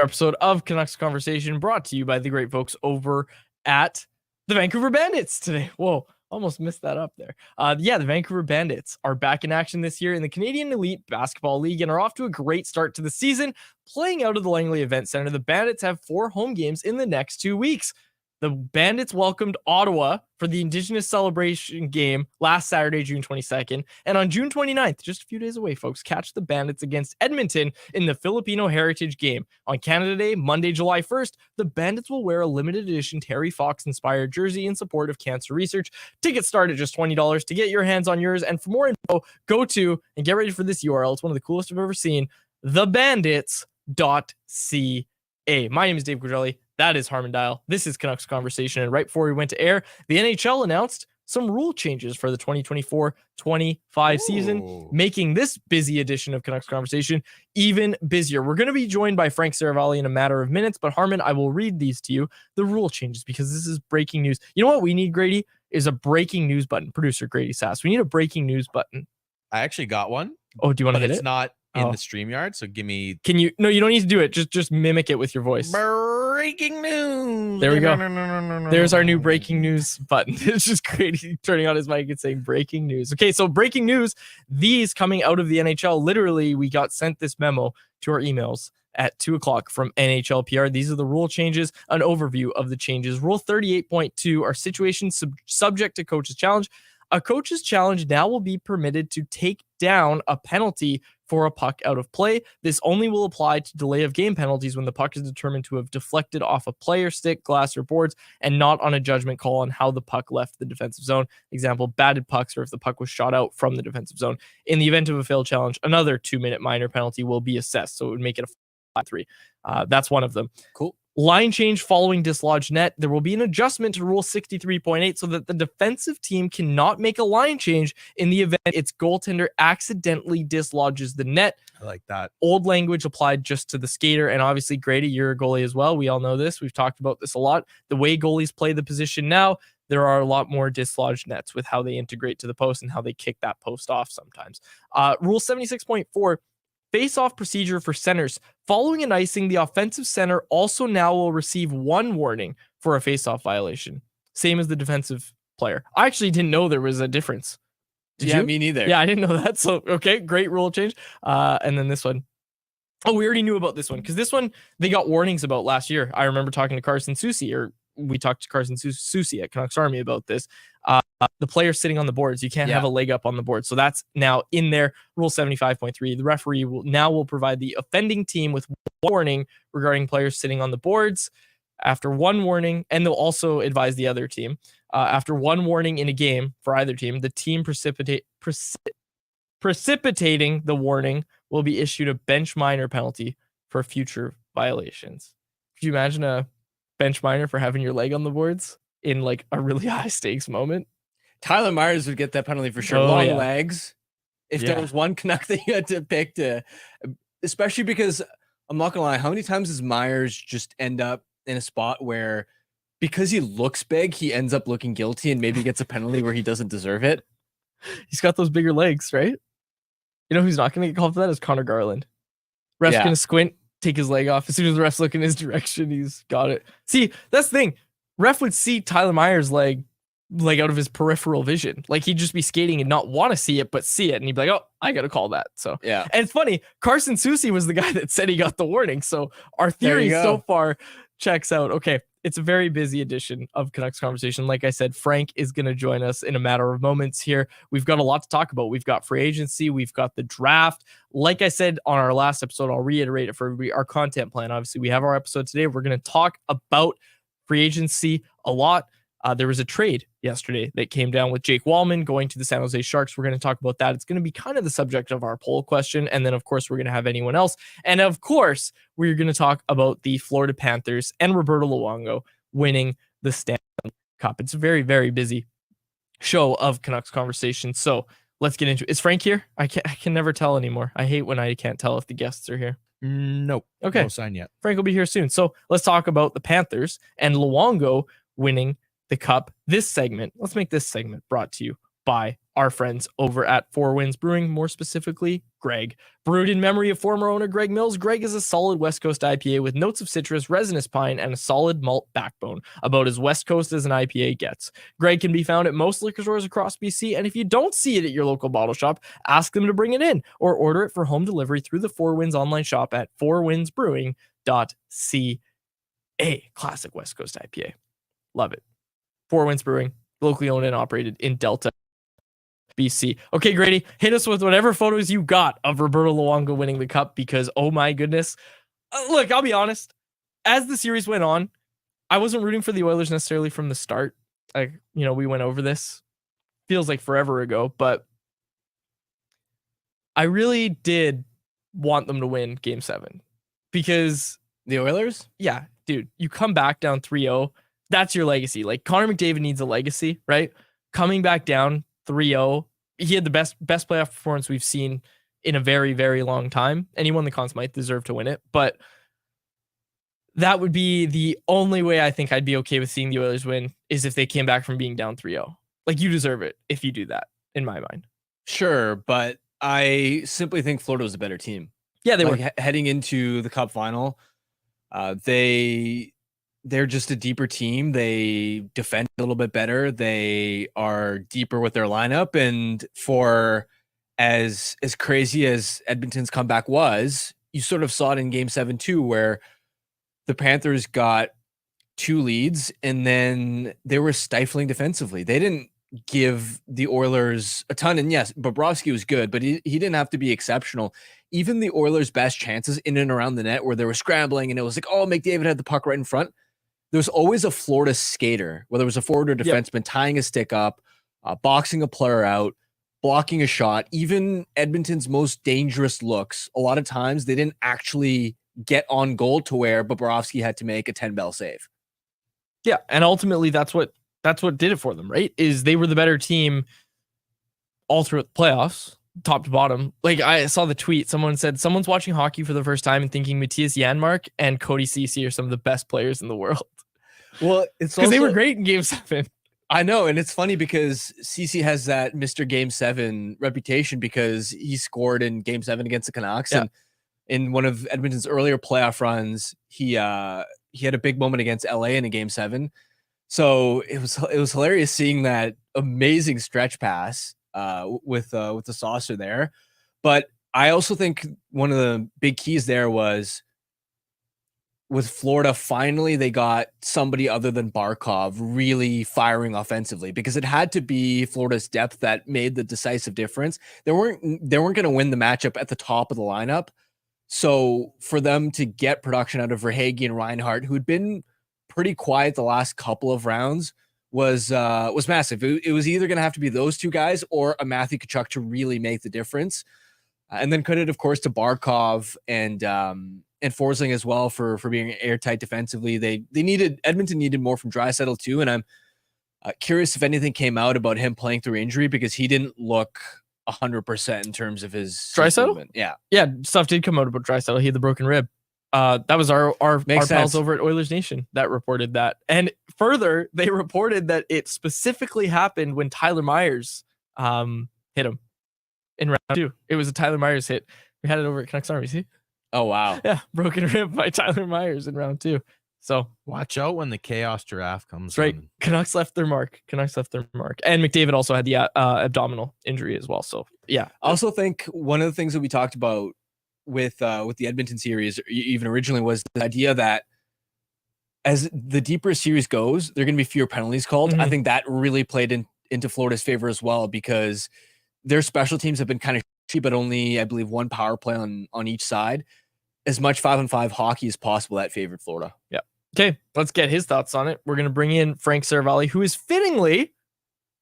episode of Canucks Conversation brought to you by the great folks over at the Vancouver Bandits today. Whoa, almost missed that up there. The Vancouver Bandits are back in action this year in the Canadian Elite Basketball League and are off to a great start to the season. Playing out of the Langley Event Center, the Bandits have 4 home games in the next 2 weeks. The Bandits welcomed Ottawa for the Indigenous Celebration game last Saturday, June 22nd. And on June 29th, just a few days away, folks, catch the Bandits against Edmonton in the Filipino Heritage Game. On Canada Day, Monday, July 1st, the Bandits will wear a limited edition Terry Fox-inspired jersey in support of cancer research. Tickets start at just $20 to get your hands on yours. And for more info, go to, and get ready for this URL, it's one of the coolest I've ever seen, thebandits.ca. My name is Dave Quadrelli. That is Harmon Dial. This is Canucks Conversation. And right before we went to air, the NHL announced some rule changes for the 2024-25 season, making this busy edition of Canucks Conversation even busier. We're going to be joined by Frank Seravalli in a matter of minutes, but Harmon, I will read these to you, the rule changes, because this is breaking news. You know what we need, Grady, is a breaking news button. Producer Grady Sass. We need a breaking news button. I actually got one. Oh, do you want to hit it? It's not in the StreamYard, so give me... Can you... No, you don't need to do it. Just mimic it with your voice. Breaking news. There we go. There's our new breaking news button. It's just great turning on his mic and saying breaking news. Okay, so breaking news. These coming out of the NHL. Literally, we got sent this memo to our emails at 2:00 from NHLPR. These are the rule changes, an overview of the changes. Rule 38.2 are situations subject to coach's challenge. A coach's challenge now will be permitted to take down a penalty for a puck out of play. This only will apply to delay of game penalties when the puck is determined to have deflected off a player, stick, glass, or boards, and not on a judgment call on how the puck left the defensive zone. Example, batted pucks, or if the puck was shot out from the defensive zone. In the event of a failed challenge, another 2-minute minor penalty will be assessed, so it would make it a 5-3. That's one of them. Cool. Line change following dislodged net. There will be an adjustment to Rule 63.8 so that the defensive team cannot make a line change in the event its goaltender accidentally dislodges the net. I like that. Old language applied just to the skater. And obviously, Grady, you're a goalie as well. We all know this. We've talked about this a lot. The way goalies play the position now, there are a lot more dislodged nets with how they integrate to the post and how they kick that post off sometimes. Rule 76.4. Face-off procedure for centers. Following an icing, the offensive center also now will receive 1 warning for a face-off violation. Same as the defensive player. I actually didn't know there was a difference. Did you? Me neither. Yeah, I didn't know that. So, okay, great rule change. And then this one. Oh, we already knew about this one because this one they got warnings about last year. I remember talking to Carson Soucy, or we talked to Carson Soucy at Canucks Army about this. The player sitting on the boards, you can't have a leg up on the board. So that's now in there. Rule 75.3. The referee will provide the offending team with 1 warning regarding players sitting on the boards. After 1 warning, and they'll also advise the other team. After 1 warning in a game for either team, the team precipitating the warning will be issued a bench minor penalty for future violations. Could you imagine a bench minor for having your leg on the boards in like a really high stakes moment? Tyler Myers would get that penalty for sure. Long legs. If there was one Canuck that you had to pick to, especially because I'm not gonna lie, how many times does Myers just end up in a spot where because he looks big, he ends up looking guilty and maybe gets a penalty where he doesn't deserve it? He's got those bigger legs, right? You know who's not gonna get called for that is Connor Garland. Ref's gonna squint, take his leg off. As soon as the ref's looking in his direction, he's got it. See, that's the thing. Ref would see Tyler Myers' leg out of his peripheral vision. Like he'd just be skating and not want to see it, but see it. And he'd be like, oh, I got to call that. So, yeah. And it's funny. Carson Soucy was the guy that said he got the warning. So our theory so far checks out. Okay. It's a very busy edition of Canucks Conversation. Like I said, Frank is going to join us in a matter of moments here. We've got a lot to talk about. We've got free agency. We've got the draft. Like I said on our last episode, I'll reiterate it for everybody. Our content plan. Obviously, we have our episode today. We're going to talk about free agency a lot. There was a trade yesterday that came down with Jake Wallman going to the San Jose Sharks. We're going to talk about that. It's going to be kind of the subject of our poll question. And then, of course, we're going to have anyone else. And, of course, we're going to talk about the Florida Panthers and Roberto Luongo winning the Stanley Cup. It's a very, very busy show of Canucks Conversation. So let's get into it. Is Frank here? I can never tell anymore. I hate when I can't tell if the guests are here. Nope. Okay. No sign yet. Frank will be here soon. So let's talk about the Panthers and Luongo winning the Cup. This segment, let's make this segment brought to you by our friends over at Four Winds Brewing, more specifically, Greg. Brewed in memory of former owner Greg Mills, Greg is a solid West Coast IPA with notes of citrus, resinous pine, and a solid malt backbone, about as West Coast as an IPA gets. Greg can be found at most liquor stores across BC, and if you don't see it at your local bottle shop, ask them to bring it in or order it for home delivery through the Four Winds online shop at fourwindsbrewing.ca. Classic West Coast IPA. Love it. Four Winds Brewing, locally owned and operated in Delta, BC. Okay, Grady, hit us with whatever photos you got of Roberto Luongo winning the cup, because oh my goodness. Look, I'll be honest. As the series went on, I wasn't rooting for the Oilers necessarily from the start. Like, we went over this. Feels like forever ago, but I really did want them to win Game 7 because the Oilers? Yeah, dude, you come back down 3-0. That's your legacy. Like, Connor McDavid needs a legacy, right? Coming back down 3-0. He had the best playoff performance we've seen in a very, very long time. Anyone the Conns might deserve to win it, but that would be the only way I think I'd be okay with seeing the Oilers win, is if they came back from being down 3-0. Like, you deserve it if you do that, in my mind. Sure, but I simply think Florida was a better team. Yeah, they were. Heading into the Cup final. They're just a deeper team. They defend a little bit better. They are deeper with their lineup. And for as crazy as Edmonton's comeback was, you sort of saw it in Game 7 too, where the Panthers got 2 leads and then they were stifling defensively. They didn't give the Oilers a ton. And yes, Bobrovsky was good, but he didn't have to be exceptional. Even the Oilers' best chances in and around the net, where they were scrambling and it was like, oh, McDavid had the puck right in front, there's always a Florida skater, whether it was a forward or defenseman, tying a stick up, boxing a player out, blocking a shot. Even Edmonton's most dangerous looks, a lot of times they didn't actually get on goal to where Bobrovsky had to make a 10-bell save. Yeah, and ultimately that's what did it for them, right? Is they were the better team all throughout the playoffs, top to bottom. Like, I saw the tweet, someone said someone's watching hockey for the first time and thinking Matthias Janmark and Cody Ceci are some of the best players in the world. Well, it's because they were great in Game 7. I know, and it's funny because Ceci has that Mr. Game 7 reputation because he scored in Game 7 against the Canucks, and in one of Edmonton's earlier playoff runs, he had a big moment against LA in a Game 7. So it was hilarious seeing that amazing stretch pass with the saucer there. But I also think one of the big keys there was, with Florida, finally they got somebody other than Barkov really firing offensively, because it had to be Florida's depth that made the decisive difference. They weren't going to win the matchup at the top of the lineup. So for them to get production out of Verhaeghe and Reinhart, who'd been pretty quiet the last couple of rounds, was massive. It was either going to have to be those two guys or a Matthew Tkachuk to really make the difference. And then credit, of course, to Barkov and Forsling as well for being airtight defensively. Edmonton needed more from Draisaitl too, and I'm curious if anything came out about him playing through injury, because he didn't look 100% in terms of his Draisaitl. Yeah, stuff did come out about Draisaitl. He had the broken rib. That was our pals over at Oilers Nation that reported that, and further, they reported that it specifically happened when Tyler Myers hit him in round 2. It was a Tyler Myers hit. We had it over at Canucks Army. See? Oh, wow. Yeah, broken rib by Tyler Myers in round 2. So watch out when the Chaos Giraffe comes. Right. Canucks left their mark. And McDavid also had the abdominal injury as well. So, yeah. I also think one of the things that we talked about with the Edmonton series, even originally, was the idea that as the deeper series goes, there are going to be fewer penalties called. Mm-hmm. I think that really played into Florida's favor as well, because their special teams have been kind of shitty, but only, I believe, 1 power play on each side. As much 5-on-5 hockey as possible that favored Florida. Yeah. Okay, let's get his thoughts on it. We're going to bring in Frank Seravalli, who is fittingly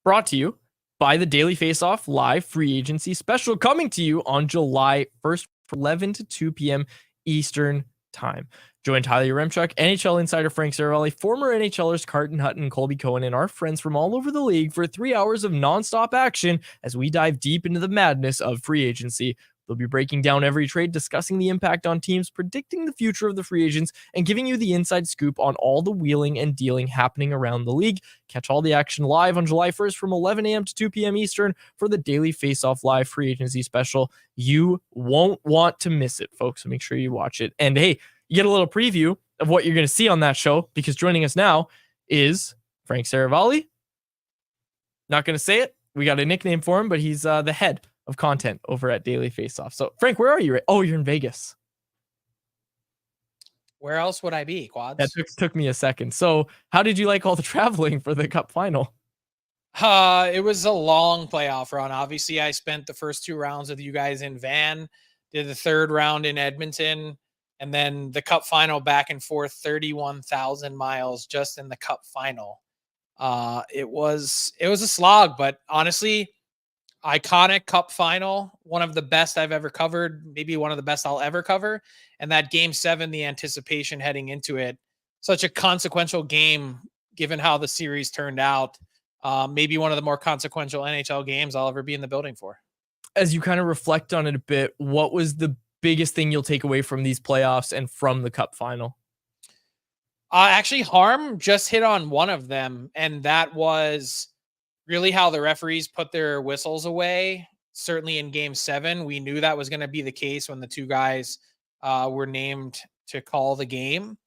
brought to you by the Daily Faceoff live free agency special, coming to you on July 1st from 11 to 2 p.m. Eastern time. Join Tyler Remchuk, NHL insider Frank Seravalli, former NHLers Carton Hutton, Colby Cohen, and our friends from all over the league for 3 hours of nonstop action as we dive deep into the madness of free agency. They'll be breaking down every trade, discussing the impact on teams, predicting the future of the free agents, and giving you the inside scoop on all the wheeling and dealing happening around the league. Catch all the action live on July 1st from 11 a.m. to 2 p.m. Eastern for the Daily Faceoff Live Free Agency Special. You won't want to miss it, folks, so make sure you watch it. And hey, you get a little preview of what you're going to see on that show, because joining us now is Frank Seravalli. Not going to say it. We got a nickname for him, but he's the head of content over at Daily Faceoff. So, Frank, where are you? Oh, you're in Vegas. Where else would I be, Quads? That took me a second. So, how did you like all the traveling for the Cup final? It was a long playoff run. Obviously, I spent the first 2 rounds with you guys in Van, did the 3rd round in Edmonton, and then the Cup final back and forth 31,000 miles just in the Cup final. It was a slog, but honestly, iconic Cup final, one of the best I've ever covered, maybe one of the best I'll ever cover. And that Game 7, the anticipation heading into it, such a consequential game given how the series turned out. Maybe one of the more consequential NHL games I'll ever be in the building for. As you kind of reflect on it a bit, what was the biggest thing you'll take away from these playoffs and from the Cup final? Actually, Harm just hit on one of them, and that was really how the referees put their whistles away. Certainly in Game 7, we knew that was going to be the case when the 2 guys were named to call the game.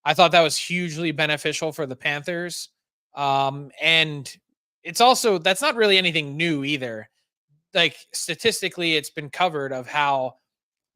I thought that was hugely beneficial for the Panthers. And it's also, that's not really anything new either. Like, statistically, it's been covered of how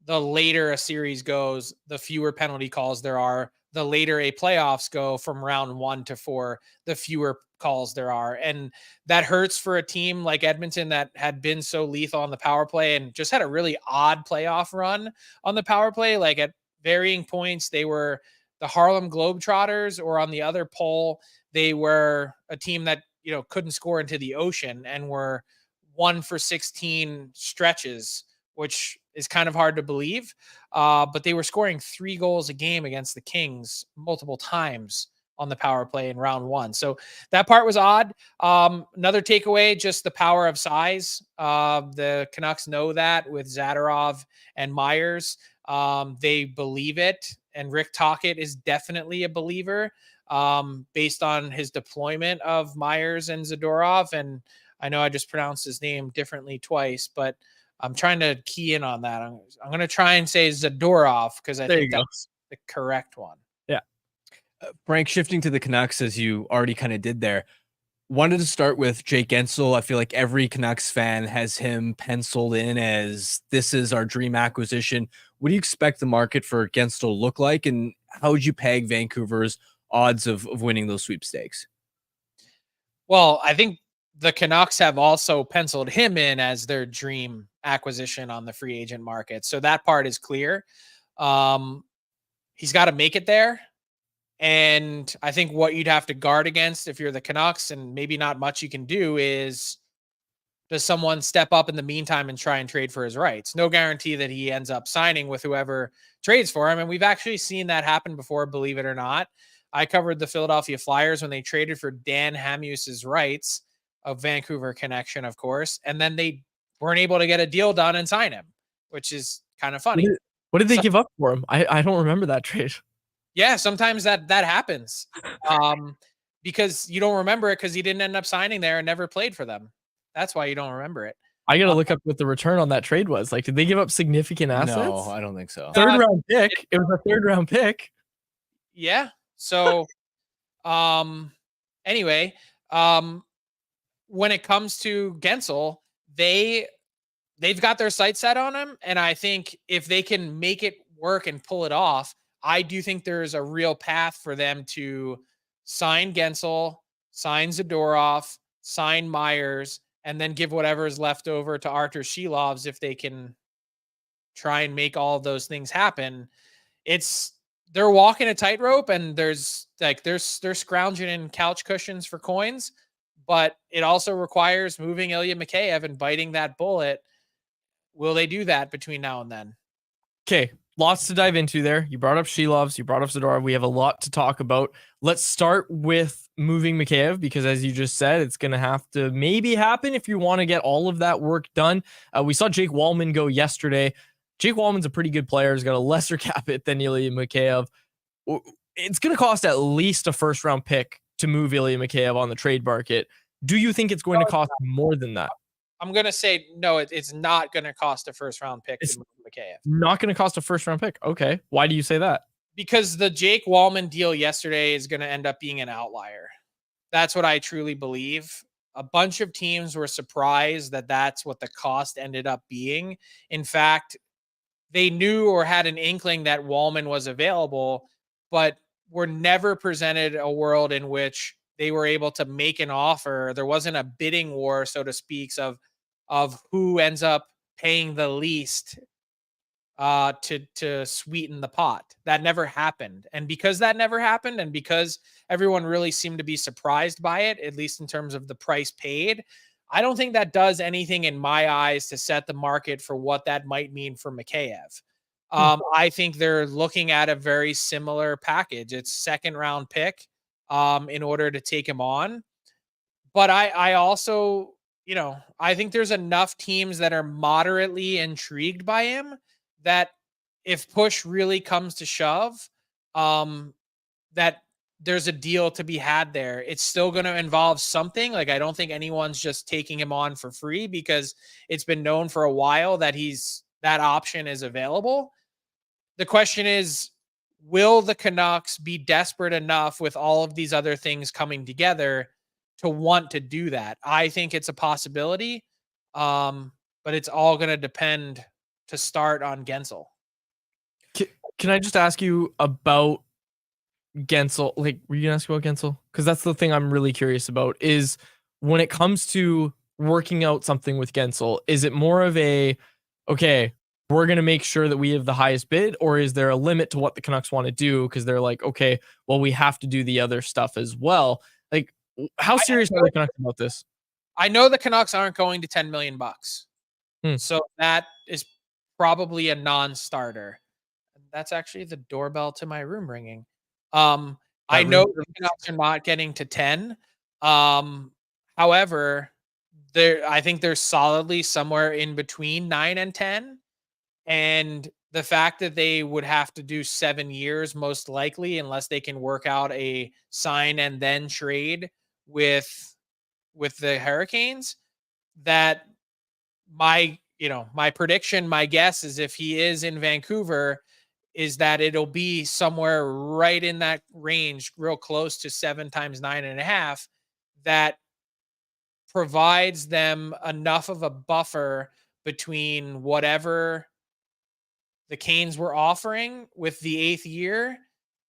the later a series goes, the fewer penalty calls there are. The later a playoffs go from round 1 to 4, the fewer calls there are. And that hurts for a team like Edmonton that had been so lethal on the power play and just had a really odd playoff run on the power play. Like, at varying points, they were the Harlem Globetrotters, or on the other pole, they were a team that, couldn't score into the ocean and were 1 for 16 stretches, which is kind of hard to believe. But they were scoring 3 goals a game against the Kings multiple times on the power play in round 1. So that part was odd. Another takeaway, just the power of size. The Canucks know that with Zadorov and Myers. They believe it. And Rick Tocchet is definitely a believer based on his deployment of Myers and Zadorov. And I know I just pronounced his name differently twice, but I'm trying to key in on that. I'm going to try and say Zadorov because I think that's the correct one. Yeah. Frank, shifting to the Canucks, as you already kind of did there, wanted to start with Jake Guentzel. I feel like every Canucks fan has him penciled in as this is our dream acquisition. What do you expect the market for Guentzel to look like, and how would you peg Vancouver's odds of winning those sweepstakes? Well, I think the Canucks have also penciled him in as their dream acquisition on the free agent market. So that part is clear. He's got to make it there. And I think what you'd have to guard against if you're the Canucks, and maybe not much you can do, is does someone step up in the meantime and try and trade for his rights? No guarantee that he ends up signing with whoever trades for him. And we've actually seen that happen before, believe it or not. I covered the Philadelphia Flyers when they traded for Dan Hamhuis's rights, of Vancouver connection, of course. And then they weren't able to get a deal done and sign him, which is kind of funny. What did they give up for him? I don't remember that trade. Yeah, sometimes that happens because you don't remember it because he didn't end up signing there and never played for them. That's why you don't remember it. I got to look up what the return on that trade was. Like, did they give up significant assets? No, I don't think so. Third round pick. It was a 3rd round pick. Yeah. So, anyway, when it comes to Guentzel, they've got their sights set on him. And I think if they can make it work and pull it off, I do think there's a real path for them to sign Guentzel, sign Zadorov, sign Myers, and then give whatever is left over to Arturs Silovs if they can try and make all of those things happen. They're walking a tightrope, and they're scrounging in couch cushions for coins, but it also requires moving Ilya Mikheyev and biting that bullet. Will they do that between now and then? Okay, lots to dive into there. You brought up Silovs, you brought up Zadorov. We have a lot to talk about. Let's start with moving Mikheyev because, as you just said, it's going to have to maybe happen if you want to get all of that work done. We saw Jake Wallman go yesterday. Jake Wallman's a pretty good player. He's got a lesser cap hit than Ilya Mikheyev. It's going to cost at least a first-round pick to move Ilya Mikheyev on the trade market. Do you think it's going to cost more than that? I'm going to say no, it's not going to cost a first-round pick to move Mikheyev. Not going to cost a first-round pick? Okay. Why do you say that? Because the Jake Wallman deal yesterday is going to end up being an outlier. That's what I truly believe. A bunch of teams were surprised that that's what the cost ended up being. In fact, they knew or had an inkling that Wallman was available, but were never presented a world in which they were able to make an offer. There wasn't a bidding war, so to speak, of who ends up paying the least to sweeten the pot. That never happened. And because that never happened, and because everyone really seemed to be surprised by it, at least in terms of the price paid, I don't think that does anything in my eyes to set the market for what that might mean for Mikheyev. I think they're looking at a very similar package. It's second round pick in order to take him on. But I also, I think there's enough teams that are moderately intrigued by him that if push really comes to shove, that there's a deal to be had there. It's still going to involve something. Like, I don't think anyone's just taking him on for free, because it's been known for a while that that option is available. The question is, will the Canucks be desperate enough with all of these other things coming together to want to do that? I think it's a possibility, but it's all going to depend to start on Guentzel. Can I just ask you about Guentzel? Like, were you gonna ask about Guentzel? Because that's the thing I'm really curious about, is when it comes to working out something with Guentzel, is it more of a, okay, we're going to make sure that we have the highest bid, or is there a limit to what the Canucks want to do? Because they're like, okay, well, we have to do the other stuff as well. Like, how serious are the Canucks about this? I know the Canucks aren't going to $10 million. So that is probably a non-starter. That's actually the doorbell to my room ringing. I know the Canucks are not getting to 10. However, I think they're solidly somewhere in between 9 and 10. And the fact that they would have to do 7 years, most likely, unless they can work out a sign and then trade with the Hurricanes, that my prediction, my guess is, if he is in Vancouver, is that it'll be somewhere right in that range, real close to 7 times 9.5, that provides them enough of a buffer between whatever the Canes were offering with the 8th year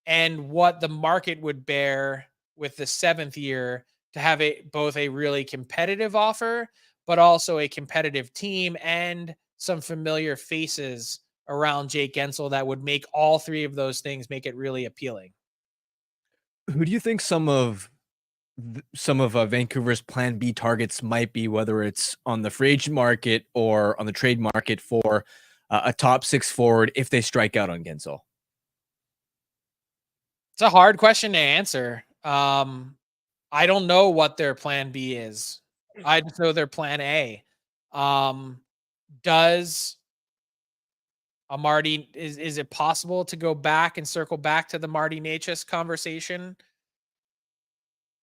and what the market would bear with the 7th year, to have both a really competitive offer, but also a competitive team and some familiar faces around Jake Guentzel that would make all three of those things make it really appealing. Who do you think some of Vancouver's plan B targets might be, whether it's on the free agent market or on the trade market, for a top 6 forward if they strike out on Guentzel? It's a hard question to answer. I don't know what their plan B is. I just know their plan A. Does a Marty, is it possible to go back and circle back to the Marty Necas conversation?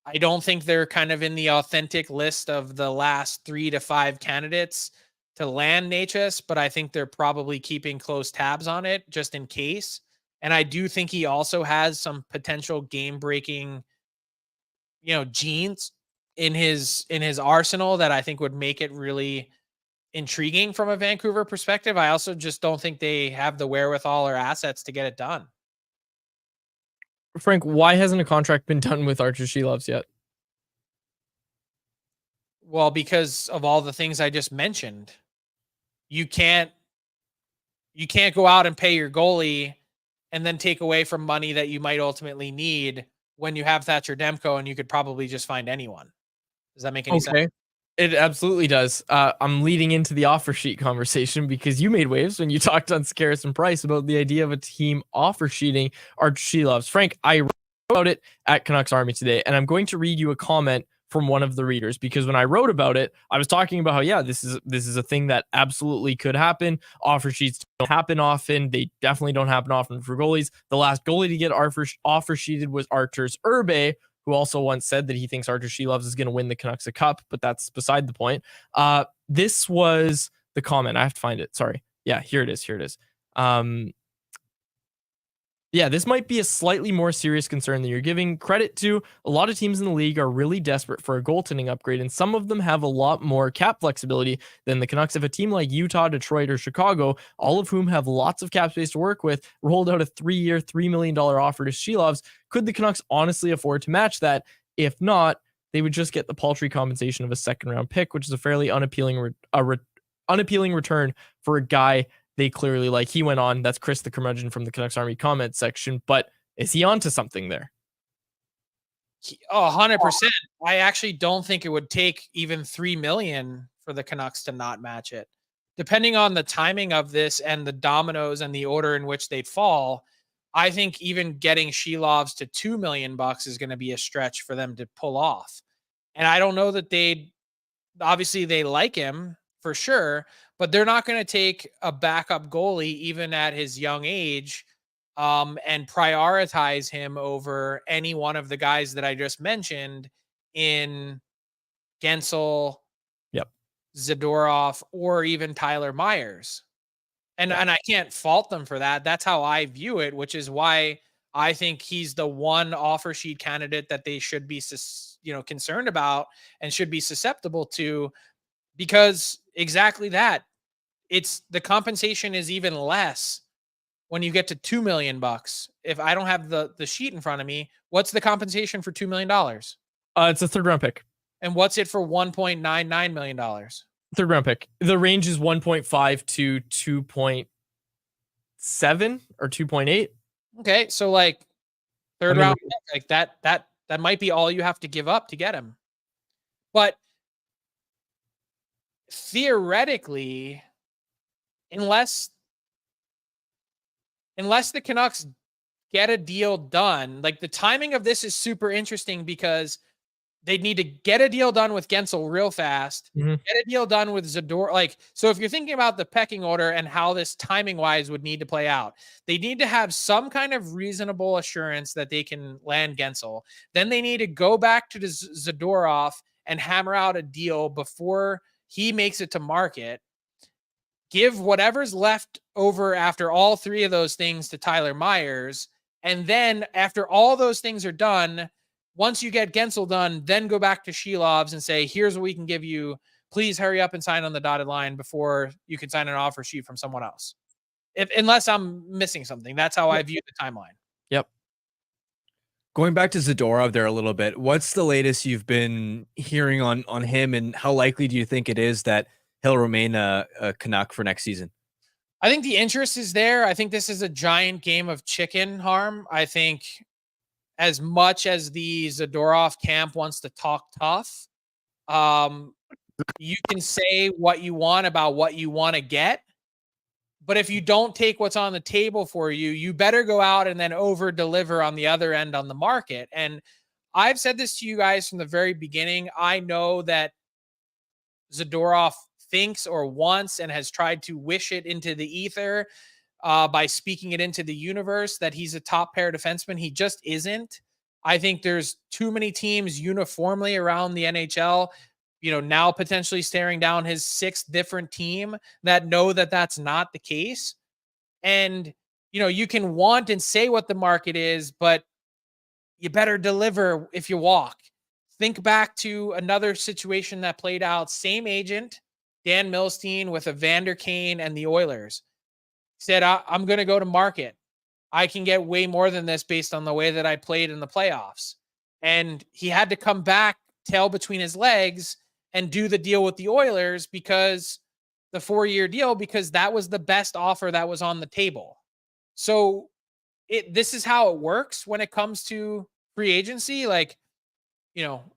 I don't think they're kind of in the authentic list of the last 3 to 5 candidates to land Necas, but I think they're probably keeping close tabs on it just in case. And I do think he also has some potential game-breaking, genes in his arsenal that I think would make it really intriguing from a Vancouver perspective. I also just don't think they have the wherewithal or assets to get it done. Frank, why hasn't a contract been done with Arturs Silovs yet? Well, because of all the things I just mentioned. You can't go out and pay your goalie and then take away from money that you might ultimately need when you have Thatcher Demko, and you could probably just find anyone. Does that make any sense? It absolutely does. I'm leading into the offer sheet conversation because you made waves when you talked on Scaris and Price about the idea of a team offer sheeting Arturs Silovs. Frank, about it at Canucks Army today, and I'm going to read you a comment from one of the readers, because when I wrote about it, I was talking about how, yeah, this is a thing that absolutely could happen. Offer sheets don't happen often. They definitely don't happen often for goalies. The last goalie to get offer sheeted was Arturs Silovs, who also once said that he thinks Arturs Silovs is going to win the Canucks a cup, but that's beside the point. This was the comment. I have to find it. Sorry. Yeah, here it is. Yeah, this might be a slightly more serious concern than you're giving credit to. A lot of teams in the league are really desperate for a goaltending upgrade, and some of them have a lot more cap flexibility than the Canucks. If a team like Utah, Detroit, or Chicago, all of whom have lots of cap space to work with, rolled out a 3-year, $3 million offer to Silovs, could the Canucks honestly afford to match that? If not, they would just get the paltry compensation of a second-round pick, which is a fairly unappealing return for a guy they clearly like. He went on, that's Chris the curmudgeon from the Canucks Army comment section, but is he onto something there? 100%. I actually don't think it would take even $3 million for the Canucks to not match it. Depending on the timing of this and the dominoes and the order in which they'd fall, I think even getting Silovs to $2 million is going to be a stretch for them to pull off. And I don't know that obviously they like him for sure, but they're not going to take a backup goalie even at his young age and prioritize him over any one of the guys that I just mentioned in Gensel, Zadorov, or even Tyler Myers. And I can't fault them for that. That's how I view it, which is why I think he's the one offer sheet candidate that they should be concerned about and should be susceptible to, because exactly that. It's the compensation is even less when you get to $2 million. If I don't have the sheet in front of me, what's the compensation for $2 million? It's a third-round pick. And what's it for $1.99 million? Third-round pick. The range is 1.5 to 2.7 or 2.8. Okay, so like third round pick, like that might be all you have to give up to get him. But theoretically, unless the Canucks get a deal done, like the timing of this is super interesting because they'd need to get a deal done with Gensel real fast, get a deal done with Zador. Like, so if you're thinking about the pecking order and how this timing wise would need to play out, they need to have some kind of reasonable assurance that they can land Gensel. Then they need to go back to Zadorov and hammer out a deal before he makes it to market. Give whatever's left over after all three of those things to Tyler Myers. And then after all those things are done, once you get Gensel done, then go back to Silovs and say, here's what we can give you. Please hurry up and sign on the dotted line before you can sign an offer sheet from someone else. Unless I'm missing something. That's how I view the timeline. Yep. Going back to Zadorov there a little bit, what's the latest you've been hearing on him, and how likely do you think it is that he'll remain a Canuck for next season? I think the interest is there. I think this is a giant game of chicken, Harm. I think as much as the Zadorov camp wants to talk tough, you can say what you want about what you want to get. But if you don't take what's on the table for you, you better go out and then over deliver on the other end on the market. And I've said this to you guys from the very beginning. I know that Zadorov thinks or wants and has tried to wish it into the ether by speaking it into the universe that he's a top pair defenseman. He just isn't. I think there's too many teams uniformly around the NHL, now potentially staring down his sixth different team that know that that's not the case. And, you can want and say what the market is, but you better deliver if you walk. Think back to another situation that played out. Same agent, Dan Milstein, with Evander Kane and the Oilers. Said, I'm going to go to market. I can get way more than this based on the way that I played in the playoffs. And he had to come back, tail between his legs, and do the deal with the Oilers because the 4-year deal, because that was the best offer that was on the table. So this is how it works when it comes to free agency. Like,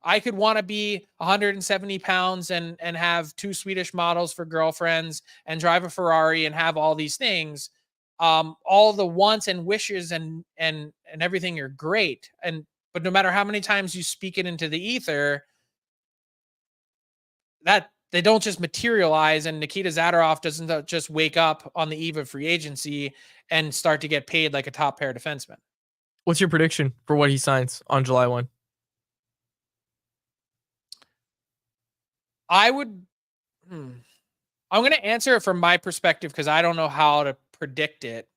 I could want to be 170 pounds and have 2 Swedish models for girlfriends and drive a Ferrari and have all these things. all the wants and wishes and everything are great. But no matter how many times you speak it into the ether, that they don't just materialize, and Nikita Zadorov doesn't just wake up on the eve of free agency and start to get paid like a top pair defenseman. What's your prediction for what he signs on July 1? I'm going to answer it from my perspective because I don't know how to predict it,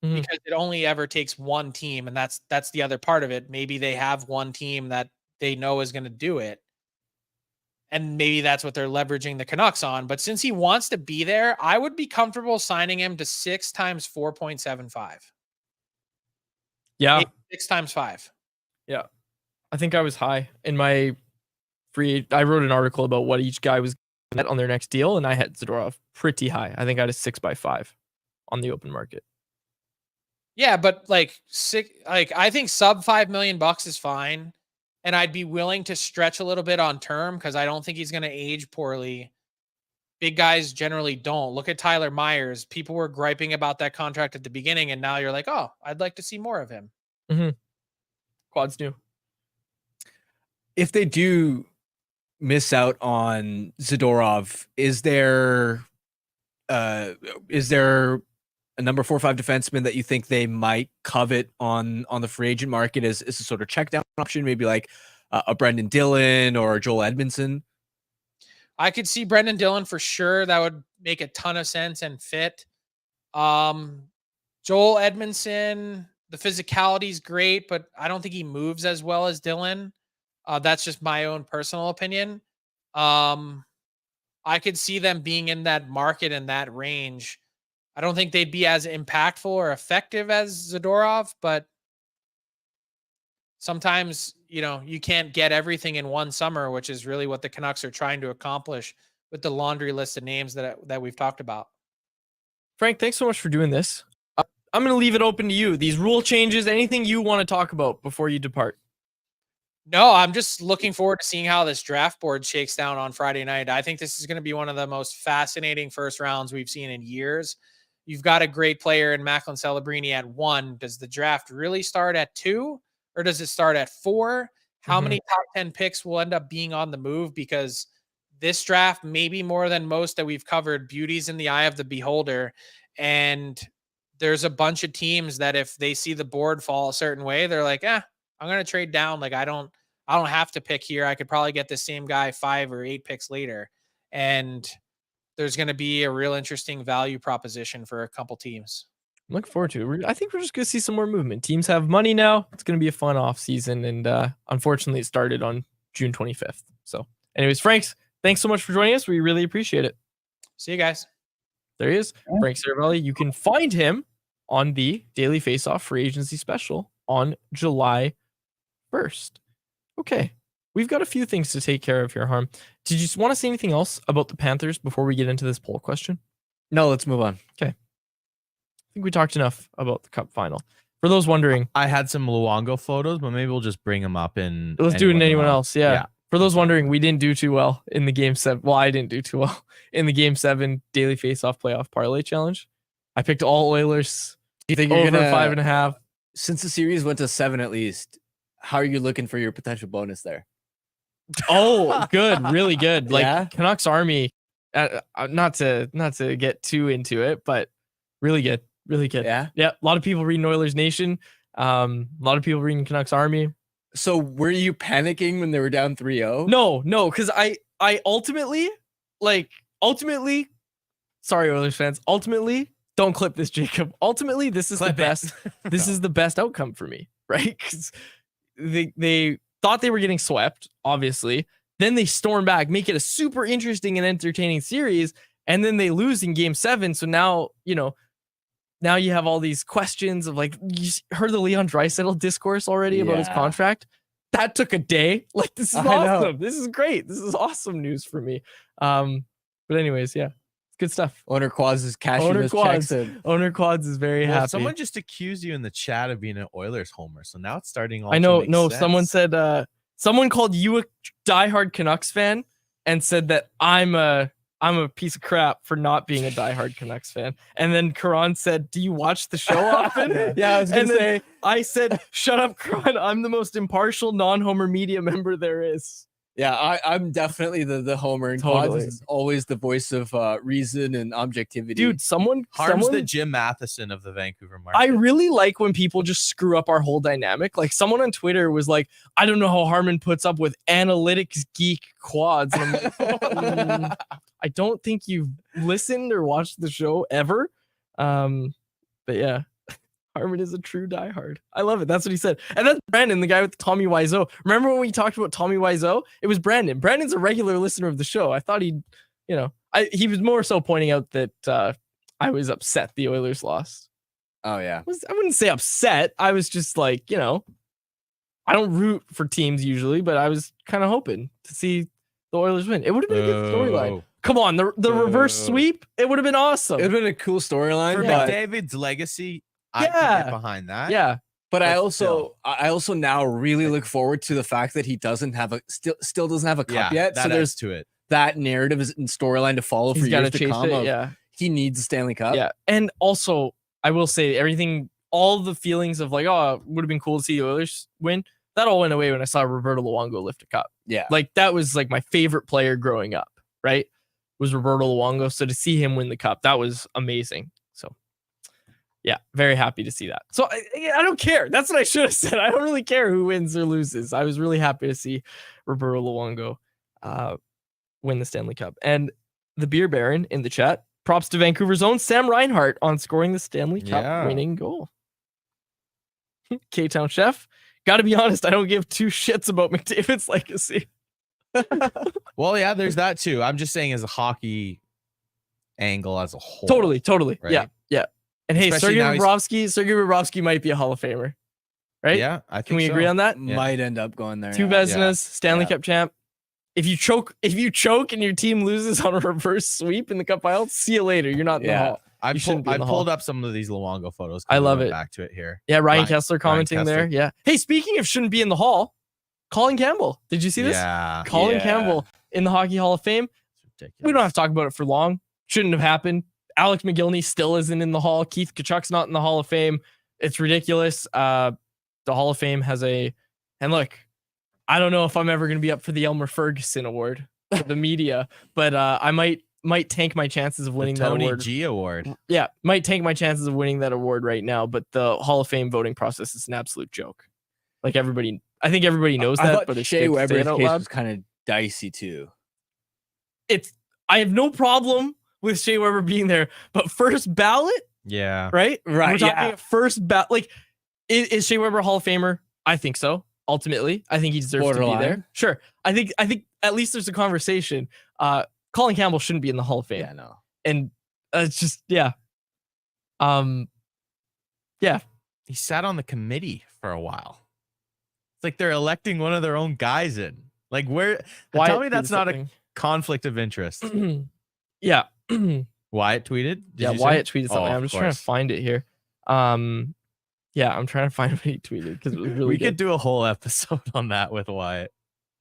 because it only ever takes one team, and that's the other part of it. Maybe they have one team that they know is going to do it, and maybe that's what they're leveraging the Canucks on. But since he wants to be there, I would be comfortable signing him to 6 times 4.75. Yeah. 6 times 5. Yeah. I think I was high in my I wrote an article about what each guy was getting on their next deal, and I had Zadorov pretty high. I think I had a 6x5 on the open market. Yeah, but I think sub $5 million is fine. And I'd be willing to stretch a little bit on term because I don't think he's going to age poorly. Big guys generally don't. Look at Tyler Myers. People were griping about that contract at the beginning, and now you're like, oh, I'd like to see more of him. Quads new. If they do miss out on Zadorov, is there a number 4-5 defenseman that you think they might covet on the free agent market as a sort of check down option? Maybe like a Brendan Dillon or Joel Edmondson. I could see Brendan Dillon for sure. That would make a ton of sense and fit. Joel Edmondson, the physicality is great, but I don't think he moves as well as Dillon. That's just my own personal opinion. I could see them being in that market in that range. I don't think they'd be as impactful or effective as Zadorov, but sometimes, you can't get everything in one summer, which is really what the Canucks are trying to accomplish with the laundry list of names that we've talked about. Frank, thanks so much for doing this. I'm going to leave it open to you. These rule changes, anything you want to talk about before you depart? No, I'm just looking forward to seeing how this draft board shakes down on Friday night. I think this is going to be one of the most fascinating first rounds we've seen in years. You've got a great player in Macklin Celebrini at 1. Does the draft really start at 2, or does it start at 4? How many top 10 picks will end up being on the move? Because this draft, maybe more than most that we've covered, beauty's in the eye of the beholder. And there's a bunch of teams that if they see the board fall a certain way, they're like, I'm going to trade down. Like, I don't have to pick here. I could probably get the same guy 5 or 8 picks later. And there's going to be a real interesting value proposition for a couple teams. I'm looking forward to it. I think we're just going to see some more movement. Teams have money now. It's going to be a fun off season. And unfortunately, it started on June 25th. So anyways, Franks, thanks so much for joining us. We really appreciate it. See you guys. There he is. Frank Seravalli. You can find him on the Daily Faceoff Free Agency Special on July 1st. Okay. We've got a few things to take care of here, Harm. Did you want to say anything else about the Panthers before we get into this poll question? No, let's move on. Okay. I think we talked enough about the Cup final. For those wondering, I had some Luongo photos, but maybe we'll just bring them up in. Let's do it in anyone else. Yeah. For those wondering, we didn't do too well in the Game 7. Well, I didn't do too well in the Game 7 Daily Faceoff Playoff Parlay Challenge. I picked all Oilers. Do you think you're over gonna, 5.5? Since the series went to 7 at least, how are you looking for your potential bonus there? Oh, good, really good. Like Yeah? Canucks Army. Not to get too into it, but really good, really good. Yeah. A lot of people reading Oilers Nation. A lot of people reading Canucks Army. So were you panicking when they were down 3-0? No, because I ultimately, sorry, Oilers fans. Ultimately, don't clip this, Jacob. Ultimately, this is the best. This is the best outcome for me, right? Because they thought they were getting swept, obviously. Then they storm back, make it a super interesting and entertaining series, and then they lose in Game 7. So now, now you have all these questions of like, you heard the Leon Draisaitl discourse already about his contract? That took a day. Like, this is awesome. This is great. This is awesome news for me. But anyways, yeah, it's good stuff. Owner Quads is cashing his checks in. Owner Quads is very happy. Someone just accused you in the chat of being an Oilers homer, so now it's starting. I know. No, someone said someone called you a diehard Canucks fan and said that I'm a I'm a piece of crap for not being a diehard Canucks fan. And then Karan said, do you watch the show often? Yeah, I was going to say. I said, shut up, Karan. I'm the most impartial non-Homer media member there is. Yeah, I'm definitely the Homer, and Totally. Quads is always the voice of reason and objectivity. Dude, Harm's the Jim Matheson of the Vancouver market. I really like when people just screw up our whole dynamic. Like someone on Twitter was like, I don't know how Harmon puts up with analytics geek Quads. And I'm like, I don't think you've listened or watched the show ever. But yeah, Harmon is a true diehard. I love it. That's what he said. And that's Brandon, the guy with the Tommy Wiseau. Remember when we talked about Tommy Wiseau? It was Brandon. Brandon's a regular listener of the show. I thought he was more so pointing out that I was upset the Oilers lost. Oh, yeah. I wouldn't say upset. I was just like, I don't root for teams usually, but I was kind of hoping to see the Oilers win. It would have been a good storyline. Come on, the reverse sweep, it would have been awesome. It would have been a cool storyline. For but McDavid's legacy, I can get behind that. Yeah. But I also now really look forward to the fact that he doesn't have still doesn't have a cup yet. So there's to it. That narrative is in storyline to follow for years to come. He needs the Stanley Cup. Yeah. And also, I will say all the feelings of like, oh, it would have been cool to see the Oilers win. That all went away when I saw Roberto Luongo lift a cup. Yeah. Like that was like my favorite player growing up, right? Was Roberto Luongo. So to see him win the cup, that was amazing. So yeah, very happy to see that. So I don't care. That's what I should have said. I don't really care who wins or loses. I was really happy to see Roberto Luongo win the Stanley Cup. And the Beer Baron in the chat, props to Vancouver's own Sam Reinhart on scoring the Stanley Cup winning goal. K-Town Chef, got to be honest, I don't give two shits about McDavid's legacy. Well, yeah, there's that too. I'm just saying as a hockey angle as a whole. Totally. Right? Yeah. And hey, Especially Sergei Bobrovsky might be a Hall of Famer. Right? Yeah, I think Can we agree on that? Yeah. Might end up going there. Two Vezinas, Stanley Cup champ. If you choke and your team loses on a reverse sweep in the cup final, see you later. You're not in the Hall. I pulled up some of these Luongo photos. I love it. Back to it here. Yeah, Ryan Kessler commenting Ryan Kessler. there. Yeah. Hey, speaking of shouldn't be in the Hall, Colin Campbell. Did you see this? Yeah. Colin Campbell in the Hockey Hall of Fame. We don't have to talk about it for long. Shouldn't have happened. Alex McGillney still isn't in the Hall. Keith Tkachuk's not in the Hall of Fame. It's ridiculous. The Hall of Fame has and look, I don't know if I'm ever going to be up for the Elmer Ferguson Award for the media, but I might tank my chances of winning that award. Tony G Award. Yeah, might tank my chances of winning that award right now, but the Hall of Fame voting process is an absolute joke. Like I think everybody knows that, but Shea Weber's case was kind of dicey too. I have no problem with Shea Weber being there, but first ballot, right. We're talking first ballot. Like, is Shea Weber a Hall of Famer? I think so. Ultimately, I think he deserves to be there. Sure. I think at least there's a conversation. Colin Campbell shouldn't be in the Hall of Fame. Yeah, no. And it's just He sat on the committee for a while. It's like they're electing one of their own guys in. Like tell me that's not a conflict of interest. Yeah. Wyatt tweeted? Wyatt tweeted something. I'm just trying to find it here. Yeah, I'm trying to find what he tweeted because it was really good. Could do a whole episode on that with Wyatt.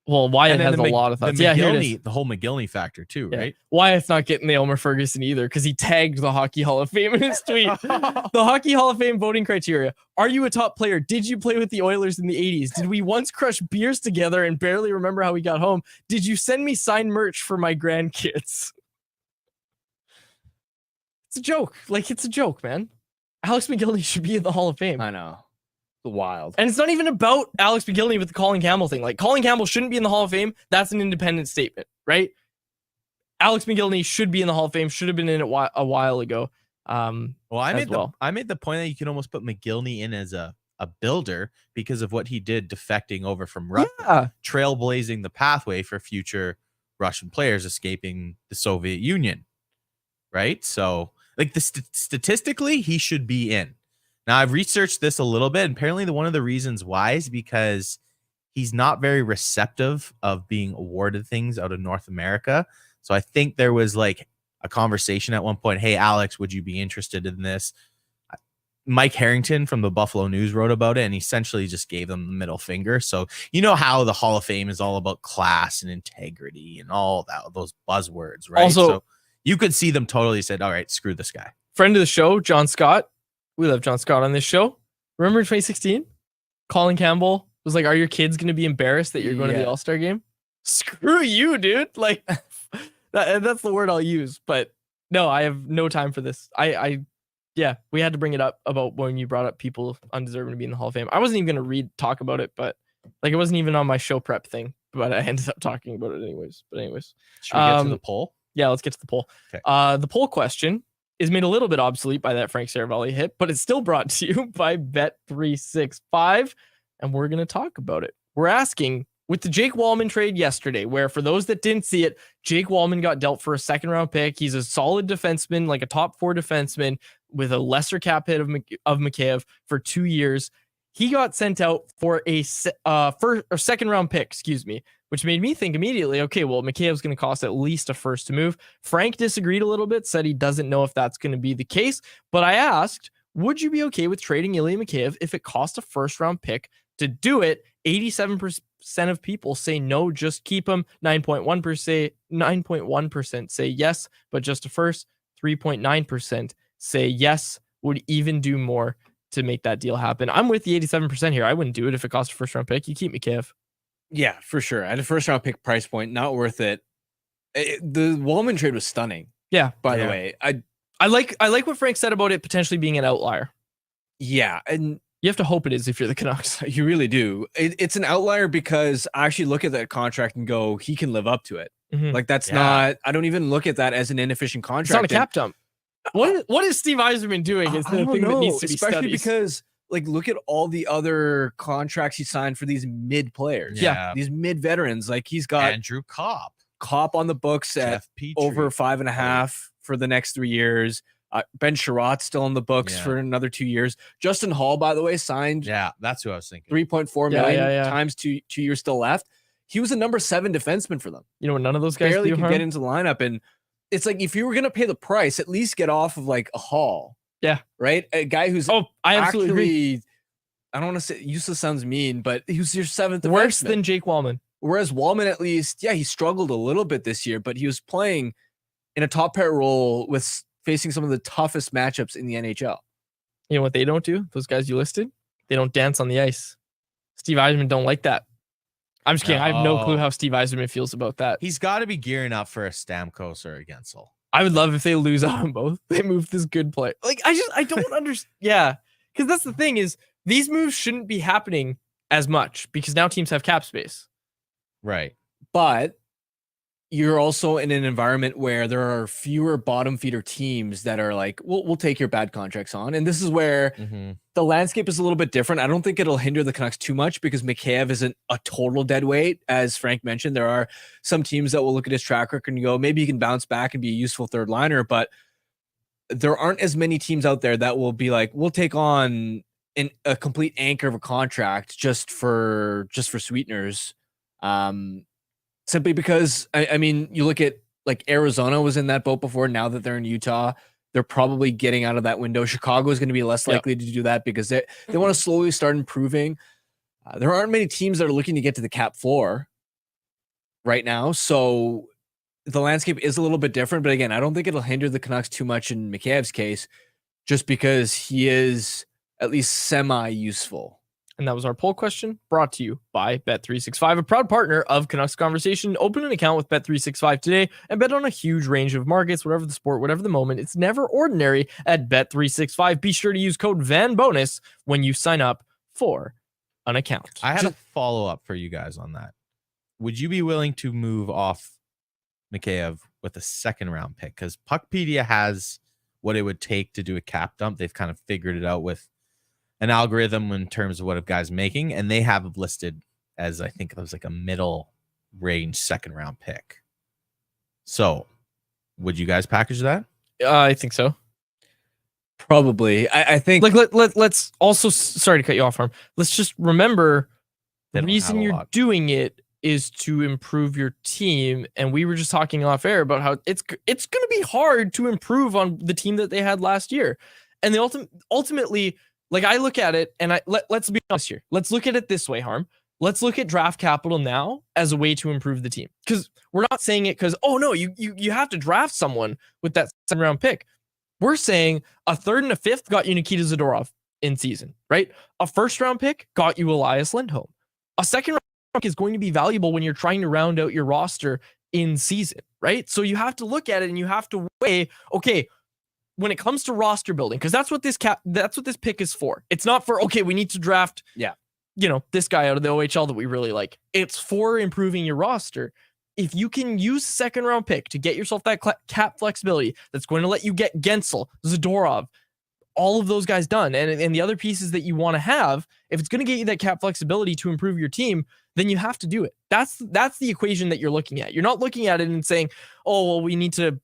Well, Wyatt has a lot of thoughts. Here it is. The whole McGillney factor too, right? Wyatt's not getting the Elmer Ferguson either because he tagged the Hockey Hall of Fame in his tweet. The Hockey Hall of Fame voting criteria. Are you a top player? Did you play with the Oilers in the 80s? Did we once crush beers together and barely remember how we got home? Did you send me signed merch for my grandkids? It's a joke. Like, it's a joke, man. Alex McGillney should be in the Hall of Fame. I know. Wild. And it's not even about Alex McGillney with the Colin Campbell thing. Like, Colin Campbell shouldn't be in the Hall of Fame. That's an independent statement, right? Alex McGillney should be in the Hall of Fame. Should have been in it a while ago. I made the point that you can almost put McGillney in as a builder because of what he did defecting over from Russia, trailblazing the pathway for future Russian players escaping the Soviet Union, right? So, like, statistically, he should be in. Now, I've researched this a little bit, and apparently one of the reasons why is because he's not very receptive of being awarded things out of North America. So I think there was like a conversation at one point, hey, Alex, would you be interested in this? Mike Harrington from the Buffalo News wrote about it and essentially just gave them the middle finger. So you know how the Hall of Fame is all about class and integrity and all that, those buzzwords, right? Also, so you could see them totally said, all right, screw this guy. Friend of the show, John Scott. We love John Scott on this show. Remember in 2016? Colin Campbell was like, are your kids going to be embarrassed that you're going to the All-Star game? Screw you, dude. Like, that's the word I'll use. But no, I have no time for this. Yeah, we had to bring it up about when you brought up people undeserving to be in the Hall of Fame. I wasn't even going to talk about it, but like it wasn't even on my show prep thing, but I ended up talking about it anyways. Should we get to the poll? Yeah, let's get to the poll. Okay. The poll question is made a little bit obsolete by that Frank Seravalli hit, but it's still brought to you by Bet365, and we're going to talk about it. We're asking, with the Jake Wallman trade yesterday, where for those that didn't see it, Jake Wallman got dealt for a second-round pick. He's a solid defenseman, like a top 4 defenseman with a lesser cap hit of Mikheyev for 2 years. He got sent out for a second-round pick, which made me think immediately, okay, well, Mikheyev's going to cost at least a first to move. Frank disagreed a little bit, said he doesn't know if that's going to be the case. But I asked, would you be okay with trading Ilya Mikheyev if it cost a first-round pick to do it? 87% of people say no, just keep him. 9.1% say yes, but just a first. 3.9% say yes, would even do more to make that deal happen. I'm with the 87% here. I wouldn't do it if it cost a first round pick. You keep Mikheyev. Yeah, for sure. At a first round pick price point, not worth it. The Wallman trade was stunning. Yeah. By the way, I like what Frank said about it potentially being an outlier. Yeah, and you have to hope it is if you're the Canucks. You really do. It's an outlier because I actually look at that contract and go, he can live up to it. Mm-hmm. Like that's not. I don't even look at that as an inefficient contract. It's not a cap dump. What is Steve Yzerman doing? Is the thing that needs to be especially studied. Because like look at all the other contracts he signed for these mid players. Yeah. These mid veterans. Like he's got Andrew Copp on the books at over 5.5 for the next 3 years. Ben Sherratt's still on the books for another 2 years. Justin Hall, by the way, signed. Yeah, that's who I was thinking. 3.4 million times 2 years still left. He was a number 7 defenseman for them. You know what? None of those guys barely could get into the lineup, and it's like if you were gonna pay the price, at least get off of like a Hall. Yeah, right. A guy who's I absolutely agree. I don't want to say useless sounds mean, but he was your 7th. Worse than Jake Wallman. Whereas Wallman, at least, he struggled a little bit this year, but he was playing in a top pair role with facing some of the toughest matchups in the NHL. You know what they don't do? Those guys you listed, they don't dance on the ice. Steve Yzerman don't like that. I'm just kidding. I have no clue how Steve Yzerman feels about that. He's got to be gearing up for a Stamkos or a Gensel. I would love if they lose out on both. They move this good player. Like I don't understand. Yeah, because that's the thing is these moves shouldn't be happening as much because now teams have cap space. Right. But you're also in an environment where there are fewer bottom feeder teams that are like, we'll take your bad contracts on. And this is where the landscape is a little bit different. I don't think it'll hinder the Canucks too much because Mikheyev isn't a total dead weight. As Frank mentioned, there are some teams that will look at his track record and go, maybe he can bounce back and be a useful third liner. But there aren't as many teams out there that will be like, we'll take on a complete anchor of a contract just for sweeteners. Simply because, I mean, you look at like Arizona was in that boat before. Now that they're in Utah, they're probably getting out of that window. Chicago is going to be less likely to do that because they want to slowly start improving. There aren't many teams that are looking to get to the cap floor right now. So the landscape is a little bit different. But again, I don't think it'll hinder the Canucks too much in Mikheyev's case just because he is at least semi-useful. And that was our poll question brought to you by Bet365, a proud partner of Canucks Conversation. Open an account with Bet365 today and bet on a huge range of markets, whatever the sport, whatever the moment. It's never ordinary at Bet365. Be sure to use code VANBONUS when you sign up for an account. I had a follow-up for you guys on that. Would you be willing to move off Mikheyev with a second-round pick? Because Puckpedia has what it would take to do a cap dump. They've kind of figured it out with an algorithm in terms of what a guy's making, and they have listed as, I think it was like a middle range second round pick. So would you guys package that? I think so. Probably. I think like let's also, sorry to cut you off, Harm. Let's just remember the reason you're doing it is to improve your team. And we were just talking off air about how it's going to be hard to improve on the team that they had last year. And the ultimately, like I look at it, and let's be honest here. Let's look at it this way, Harm. Let's look at draft capital now as a way to improve the team. Because we're not saying it because, oh no, you have to draft someone with that 7th round pick. We're saying a 3rd and a 5th got you Nikita Zadorov in season, right? A 1st round pick got you Elias Lindholm. A 2nd round pick is going to be valuable when you're trying to round out your roster in season, right? So you have to look at it and you have to weigh, okay, when it comes to roster building, because that's what this pick is for. It's not for, okay, we need to draft, this guy out of the OHL that we really like. It's for improving your roster. If you can use 2nd round pick to get yourself that cap flexibility, that's going to let you get Gensel, Zadorov, all of those guys done, and the other pieces that you want to have, if it's going to get you that cap flexibility to improve your team, then you have to do it. That's the equation that you're looking at. You're not looking at it and saying, oh, well, we need to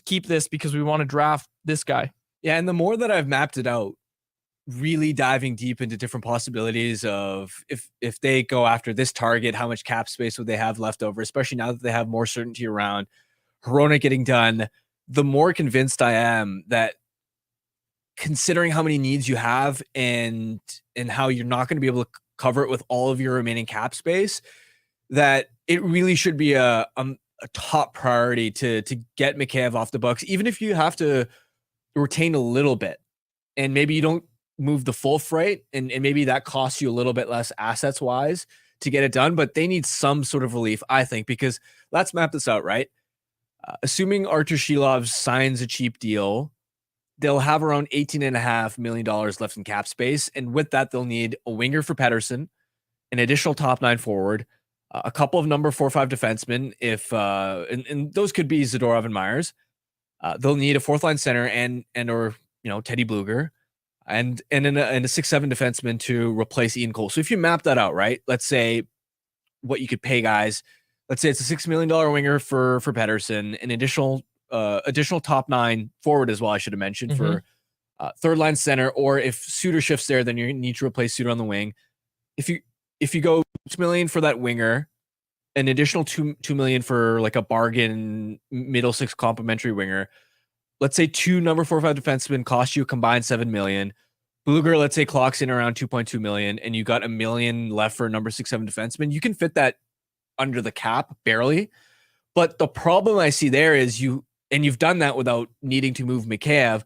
keep this because we want to draft this guy. Yeah, and the more that I've mapped it out, really diving deep into different possibilities of if they go after this target, how much cap space would they have left over, especially now that they have more certainty around Hronek getting done, the more convinced I am that considering how many needs you have and how you're not going to be able to cover it with all of your remaining cap space, that it really should be a top priority to get Mikheyev off the books, even if you have to retain a little bit and maybe you don't move the full freight and maybe that costs you a little bit less assets wise to get it done, but they need some sort of relief, I think, because let's map this out, right? Assuming Arturs Silovs signs a cheap deal, they'll have around $18.5 million left in cap space. And with that, they'll need a winger for Pettersson, an additional top 9 forward, a couple of number 4-5 defensemen, and those could be Zadorov and Myers. They'll need a 4th line center and or Teddy Blueger, and a 6-7 defenseman to replace Ian Cole. So if you map that out, right? Let's say what you could pay guys. Let's say it's a $6 million winger for Pettersson, an additional top 9 forward as well, I should have mentioned, for 3rd line center, or if Suter shifts there, then you need to replace Suter on the wing. If you go $6 million for that winger, an additional $2 million for like a bargain middle 6 complimentary winger, let's say 2 number 4-5 defensemen cost you a combined $7 million. Blueger, let's say, clocks in around $2.2 million, and you got $1 million left for a number 6-7 defenseman. You can fit that under the cap barely. But the problem I see there is you've done that without needing to move Mikheyev.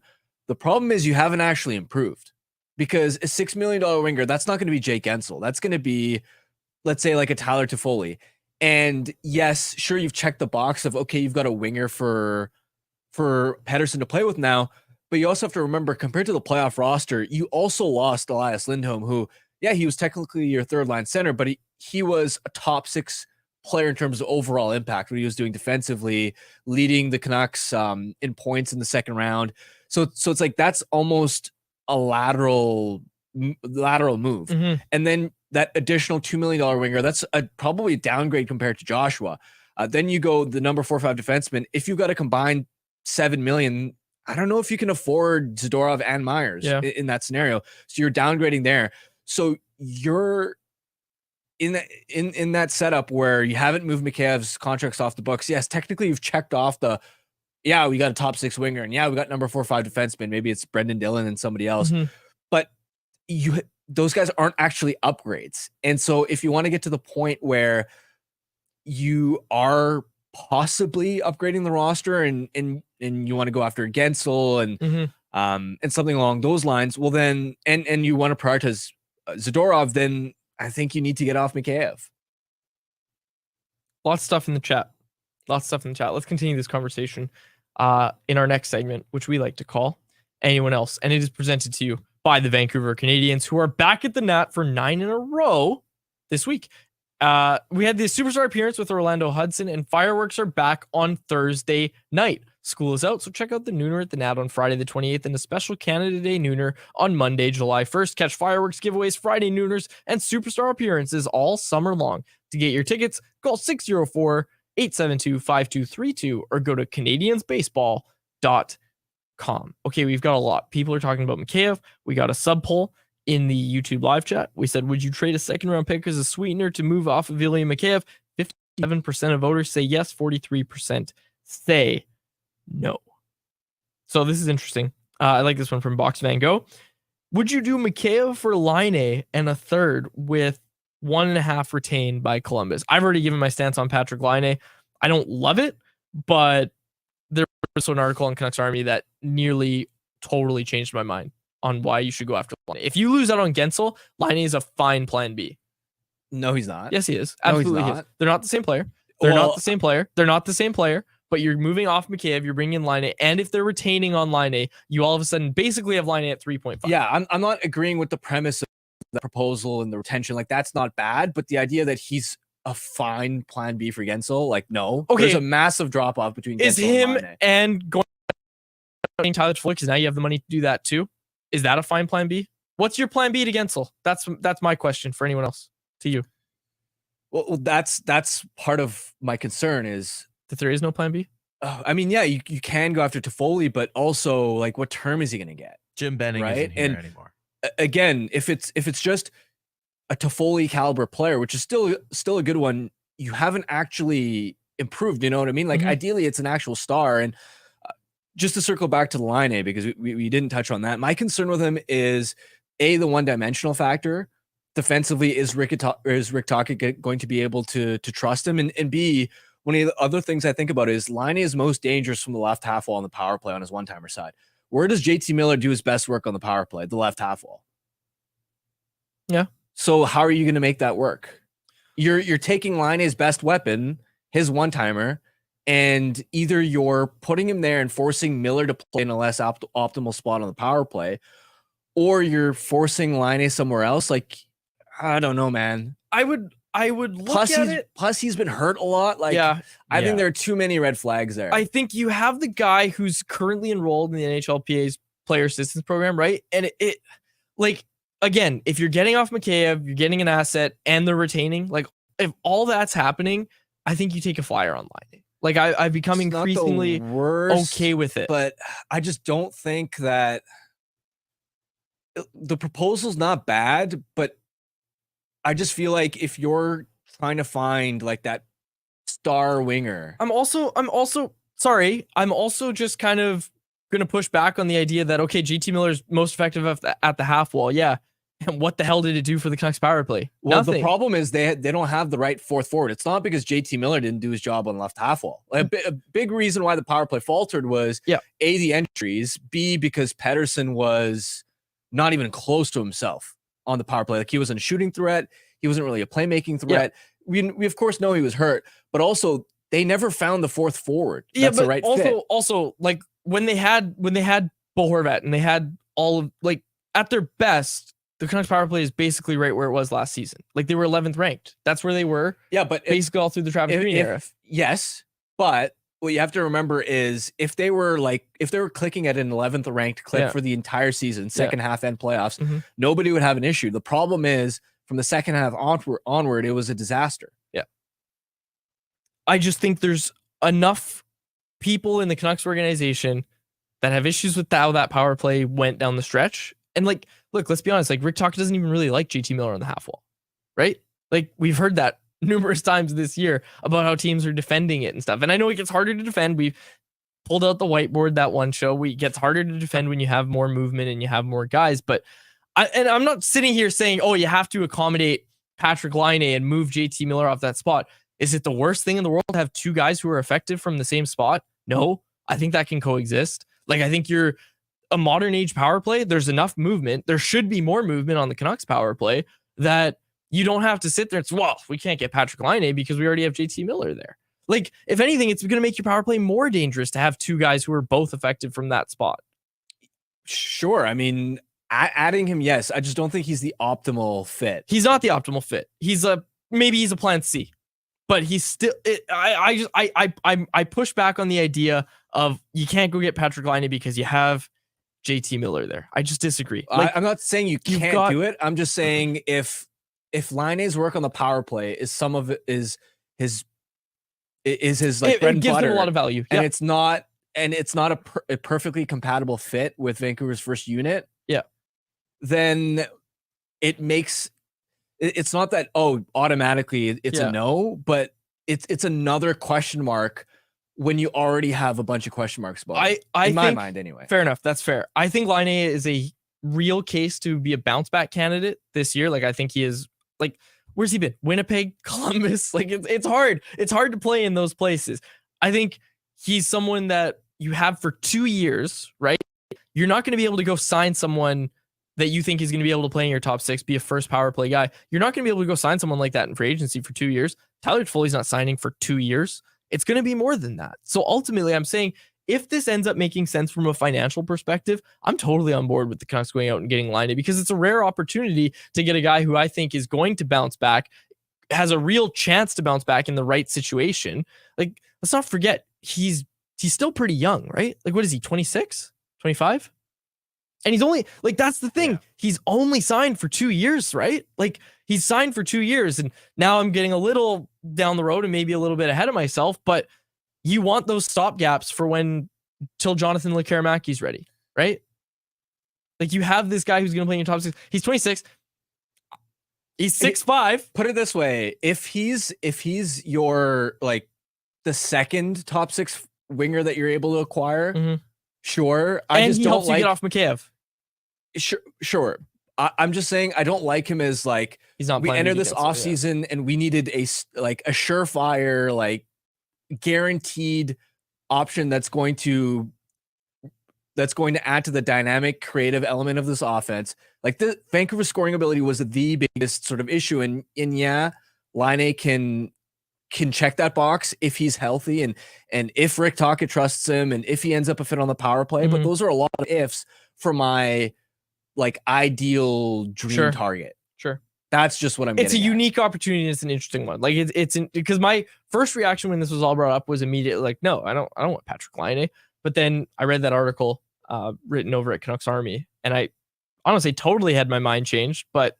The problem is you haven't actually improved, because a $6 million winger, that's not going to be Jake Gensel. That's going to be, let's say, like a Tyler Toffoli. And yes, sure, you've checked the box of, okay, you've got a winger for Pettersson to play with now, but you also have to remember, compared to the playoff roster, you also lost Elias Lindholm, who, yeah, he was technically your 3rd line center, but he was a top 6 player in terms of overall impact, what he was doing defensively, leading the Canucks in points in the 2nd round. So it's like that's almost a lateral move. And then that additional $2 million winger, that's probably a downgrade compared to Joshua. Then you go the number 4-5 defenseman. If you've got a combined $7 million, I don't know if you can afford Zadorov and Myers in that scenario. So you're downgrading there. So you're in that setup where you haven't moved Mikheyev's contracts off the books. Yes, technically you've checked off we got a top 6 winger, and we got number 4-5 defenseman. Maybe it's Brendan Dillon and somebody else, but those guys aren't actually upgrades. And so if you want to get to the point where you are possibly upgrading the roster and you want to go after Gensel and something along those lines, well then, and you want to prioritize Zadorov, then I think you need to get off Mikheyev. Lots of stuff in the chat. Let's continue this conversation in our next segment, which we like to call Anyone Else. And it is presented to you by the Vancouver Canadians, who are back at the Nat for 9 in a row this week. We had the superstar appearance with Orlando Hudson, and fireworks are back on Thursday night. School is out, so check out the Nooner at the Nat on Friday the 28th and a special Canada Day Nooner on Monday, July 1st. Catch fireworks giveaways, Friday Nooners, and superstar appearances all summer long. To get your tickets, call 604-872-5232 or go to CanadiansBaseball.com. Okay, we've got a lot. People are talking about Mikheyev. We got a sub poll in the YouTube live chat. We said, would you trade a 2nd round pick as a sweetener to move off of Ilya Mikheyev? 57% of voters say yes, 43% say no. So this is interesting. I like this one from Box Van Gogh. Would you do Mikheyev for Laine and a third with 1.5 retained by Columbus? I've already given my stance on Patrik Laine. I don't love it, but there was an article on Canucks Army that nearly totally changed my mind on why you should go after Laine. If you lose out on Gensel, Laine is a fine plan B. No, he's not. Yes, he is. Absolutely, no, he is. They're not the same player. They're not the same player. But you're moving off Mikheyev, you're bringing in Laine, and if they're retaining on Laine, you all of a sudden basically have Laine at 3.5. Yeah, I'm not agreeing with the premise of the proposal and the retention. Like, that's not bad, but the idea that he's a fine plan B for Gensel, like, no. Okay. There's a massive drop off between Gensel is him and Laine. and going Tyler Toffoli, because now you have the money to do that too. Is that a fine plan B? What's your plan B to Gensel? That's my question for anyone else. To you. Well, that's part of my concern is that there is no plan B. I mean, yeah, you can go after Toffoli, but also, like, what term is he going to get? Jim Benning isn't here anymore. Again, if it's just a Toffoli caliber player, which is still a good one, you haven't actually improved. You know what I mean? Like, ideally, it's an actual star. And just to circle back to the Laine, because we didn't touch on that. My concern with him is the one-dimensional factor. Defensively, is Rick Tocchet going to be able to trust him? And B, one of the other things I think about is Laine is most dangerous from the left half wall on the power play on his one-timer side. Where does JT Miller do his best work on the power play? The left half wall. Yeah. So how are you going to make that work? You're taking Laine's best weapon, his one-timer, and either you're putting him there and forcing Miller to play in a less optimal spot on the power play, or you're forcing Laine somewhere else. Like, I don't know, man. I would look at it. Plus, he's been hurt a lot. Like, I think there are too many red flags there. I think you have the guy who's currently enrolled in the NHLPA's player assistance program, right? And it like, again, if you're getting off Mikheyev, you're getting an asset, and they're retaining, like, if all that's happening, I think you take a flyer on Laine. Like, I've become increasingly okay with it. But I just don't think that the proposal's not bad, but I just feel like if you're trying to find, like, that star winger. I'm also just kind of going to push back on the idea that, okay, JT Miller's most effective at the half wall. Yeah. And what the hell did it do for the Canucks power play? Well, Nothing. The problem is they don't have the right fourth forward. It's not because JT Miller didn't do his job on left half wall. Like, a big reason why the power play faltered was A, the entries, B, because Pettersson was not even close to himself on the power play. Like, he wasn't a shooting threat. He wasn't really a playmaking threat. We of course know he was hurt, but also they never found the fourth forward. That's the right fit. Also, like, when they had Bo Horvat and they had all of, like, at their best, the Canucks power play is basically right where it was last season. Like, they were 11th ranked. That's where they were. Yeah, but basically all through the Travis Green era. Yes, but what you have to remember is if they were clicking at an 11th ranked clip for the entire season, second half and playoffs, nobody would have an issue. The problem is from the second half onward, it was a disaster. Yeah. I just think there's enough people in the Canucks organization that have issues with how that power play went down the stretch. And, like, look, let's be honest, like, Rick Tocchet doesn't even really like JT Miller on the half wall, right? Like, we've heard that numerous times this year about how teams are defending it and stuff. And I know it gets harder to defend. We've pulled out the whiteboard that one show. It gets harder to defend when you have more movement and you have more guys. But I'm not sitting here saying, oh, you have to accommodate Patrik Laine and move JT Miller off that spot. Is it the worst thing in the world to have two guys who are effective from the same spot? No, I think that can coexist. Like, I think you're a modern age power play. There's enough movement. There should be more movement on the Canucks power play that you don't have to sit there and say, well, we can't get Patrik Laine because we already have JT Miller there. Like, if anything, it's going to make your power play more dangerous to have two guys who are both effective from that spot. Sure. I mean, adding him, yes. I just don't think he's the optimal fit. He's not the optimal fit. Maybe he's a plan C, but he's still. I push back on the idea of you can't go get Patrik Laine because you have JT Miller there. I just disagree. Like, I'm not saying you can't do it. I'm just saying if Laine's work on the power play is some of it is his like bread and gives butter, him a lot of value, and it's not a perfectly compatible fit with Vancouver's first unit. Yeah, then it makes it's not that automatically it's a no, but it's another question mark when you already have a bunch of question marks about it. In my mind anyway. Fair enough. That's fair. I think Laine is a real case to be a bounce back candidate this year. Like I think he is like, where's he been? Winnipeg, Columbus. Like it's hard. It's hard to play in those places. I think he's someone that you have for 2 years, right? You're not going to be able to go sign someone that you think is going to be able to play in your top 6, be a first power play guy. You're not going to be able to go sign someone like that in free agency for 2 years. Tyler Toffoli's not signing for 2 years. It's going to be more than that. So ultimately, I'm saying if this ends up making sense from a financial perspective, I'm totally on board with the Canucks going out and getting Laine because it's a rare opportunity to get a guy who I think is going to bounce back, has a real chance to bounce back in the right situation. Like, let's not forget, he's still pretty young, right? Like, what is he, 26, 25? And he's only, like, that's the thing. Yeah. He's only signed for 2 years, right? Like, he's signed for 2 years. And now I'm getting a little down the road and maybe a little bit ahead of myself, but you want those stopgaps for till Jonathan Lekaramaki's ready, right? Like, you have this guy who's going to play in your top 6. He's 26. He's 6'5". Put it this way. If he's your, like, the second top 6 winger that you're able to acquire, sure. I just don't like, get off Mikheyev. Sure. I'm just saying I don't like him as, like, he's not. We entered this offseason and we needed a surefire, like, guaranteed option that's going to add to the dynamic, creative element of this offense. Like, the Vancouver scoring ability was the biggest sort of issue, and yeah, Laine can check that box if he's healthy and if Rick Tocchet trusts him and if he ends up a fit on the power play. But those are a lot of ifs for my, like, ideal dream target. Sure. That's just what I'm getting. It's a unique opportunity. It's an interesting one. Like, it's because my first reaction when this was all brought up was immediately like, no, I don't want Patrik Laine. But then I read that article written over at Canucks Army, and I honestly totally had my mind changed, but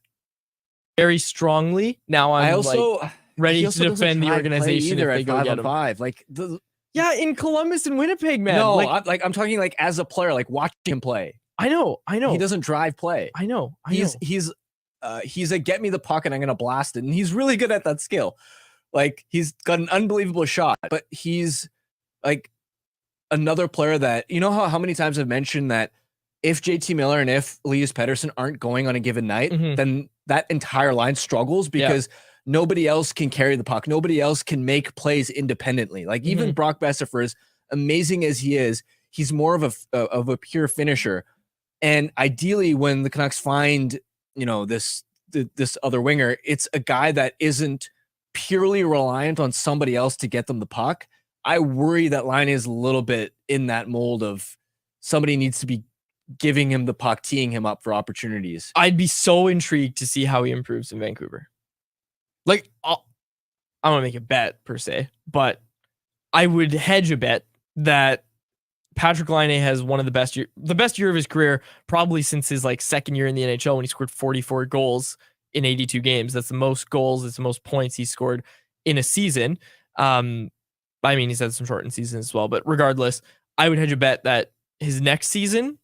very strongly now I'm ready to defend the organization if they go get him. 5. Like, yeah, in Columbus and Winnipeg, man. No, I'm talking, like, as a player, like, watching him play. I know. He doesn't drive play. I know. He's a get me the puck and I'm gonna blast it, and he's really good at that skill. Like, he's got an unbelievable shot, but he's like another player that, you know how many times I've mentioned that if JT Miller and if Elias Pettersson aren't going on a given night, then that entire line struggles because nobody else can carry the puck. Nobody else can make plays independently. Like, even Brock Boeser, for as amazing as he is, he's more of a pure finisher. And ideally, when the Canucks find, you know, this other winger, it's a guy that isn't purely reliant on somebody else to get them the puck. I worry that Laine is a little bit in that mold of somebody needs to be giving him the puck, teeing him up for opportunities. I'd be so intrigued to see how he improves in Vancouver. Like, I don't want to make a bet per se, but I would hedge a bet that Patrik Laine has one of the best year of his career, probably since his, like, second year in the NHL when he scored 44 goals in 82 games. That's the most goals. It's the most points he scored in a season. I mean, he's had some shortened seasons as well, but regardless, I would hedge a bet that his next season,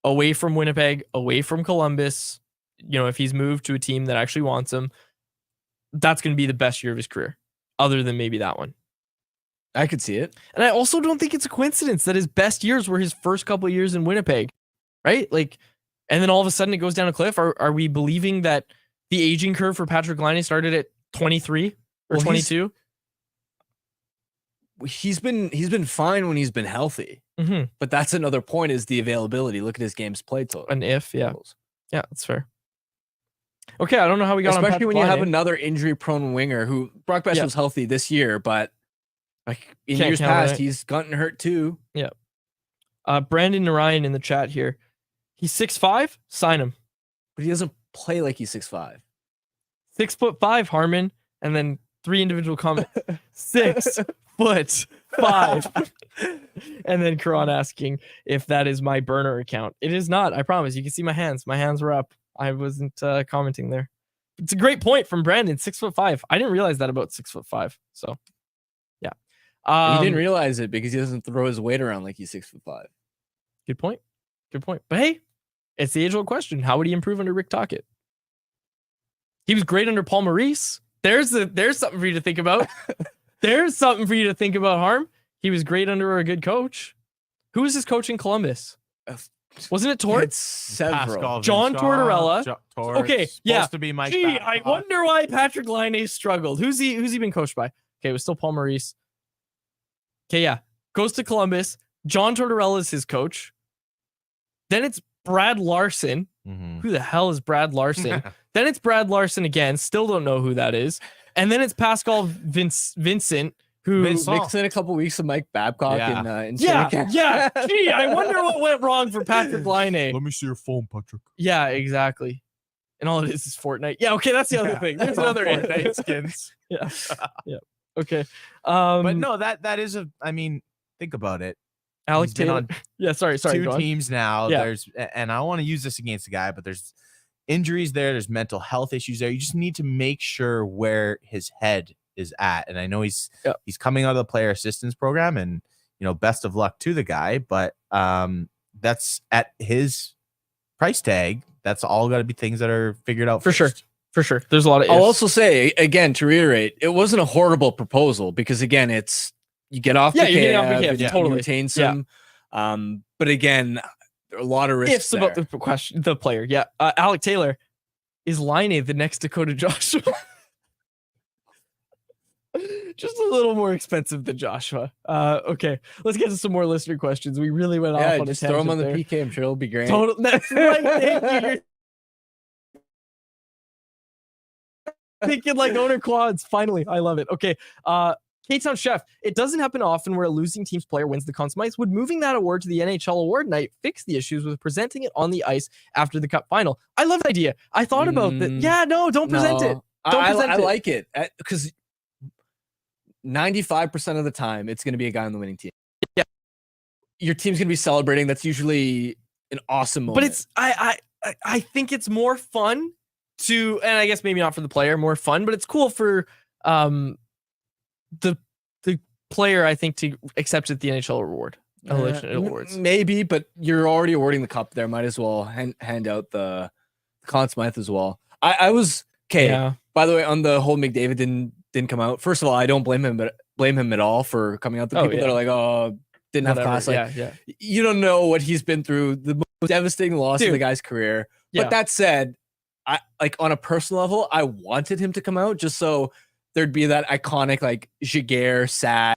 away from Winnipeg, away from Columbus, you know, if he's moved to a team that actually wants him, that's going to be the best year of his career, other than maybe that one. I could see it. And I also don't think it's a coincidence that his best years were his first couple of years in Winnipeg, right? Like, and then all of a sudden it goes down a cliff. Are we believing that the aging curve for Patrik Laine started at 23 or 22? He's been fine when he's been healthy, but that's another point, is the availability. Look at his games played total. Yeah, that's fair. Okay, I don't know how we got on especially when you have another injury-prone winger who Brock Boeser was healthy this year, but like in years past, he's gotten hurt too. Yeah. Brandon Narayan in the chat here. He's 6'5", sign him. But he doesn't play like he's 6'5". 6'5", Harmon, and then 3 individual comments. 6'5". And then Karan asking if that is my burner account. It is not, I promise. You can see my hands. My hands were up. I wasn't commenting there. It's a great point from Brandon. 6'5". I didn't realize that about 6'5". So yeah. He didn't realize it because he doesn't throw his weight around like he's 6'5". Good point. But hey, it's the age-old question. How would he improve under Rick Tocchet? He was great under Paul Maurice. There's something for you to think about. There's something for you to think about, Harm. He was great under a good coach. Who was his coach in Columbus? Wasn't it Tort? It's several. John Tortorella. Okay, yeah. Supposed to be Mike. Gee, I wonder why Patrik Laine struggled. Who's he been coached by? Okay, it was still Paul Maurice. Okay, yeah. Goes to Columbus. John Tortorella is his coach. Then it's Brad Larson. Who the hell is Brad Larson? Then it's Brad Larson again. Still don't know who that is. And then it's Pascal Vincent, who mixed in a couple weeks of Mike Babcock in yeah. Gee, I wonder what went wrong for Patrik Laine. Let me see your phone, Patrick. Yeah, exactly. And all it is Fortnite. Yeah, okay, that's the other thing. There's another Fortnite skins. Yeah. Okay. But no, that is I mean, think about it. Alex Taylor. Sorry. Two teams now. Yeah. And I don't want to use this against the guy, but there's injuries there. There's mental health issues there. You just need to make sure where his head is at. And I know he's coming out of the player assistance program, and best of luck to the guy. But that's at his price tag. That's all got to be things that are figured out for first. sure. There's a lot of. I'll also say again, to reiterate, it wasn't a horrible proposal, because again, it's. You get off the cab, totally retain some. But again, there are a lot of risks. Ifs about the player. Yeah. Alec Taylor, is Laine the next Dakota Joshua? Just a little more expensive than Joshua. Okay, let's get to some more listener questions. We really went off on just throw him on the PK. I'm sure it'll be great. That's right. Thank you. Thinking like owner quads. Finally, I love it. Okay. K-Town Chef, it doesn't happen often where a losing team's player wins the Conn Smythe. Would moving that award to the NHL award night fix the issues with presenting it on the ice after the Cup final? I love the idea. I thought about that. Yeah, no, don't present it. I like it, because 95% of the time it's going to be a guy on the winning team. Yeah, your team's going to be celebrating. That's usually an awesome moment. But it's I think it's more fun to, and I guess maybe not for the player, more fun, but it's cool for the player, I think, to accept it the NHL awards. Maybe, but you're already awarding the cup there. Might as well hand out the Conn Smythe as well. I was okay. Yeah. By the way, on the whole McDavid didn't come out. First of all, I don't blame him at all for coming out. The people that are like, didn't have class. Like, you don't know what he's been through. The most devastating loss of the guy's career. But that said, I like on a personal level, I wanted him to come out just so there'd be that iconic like Jaguar sad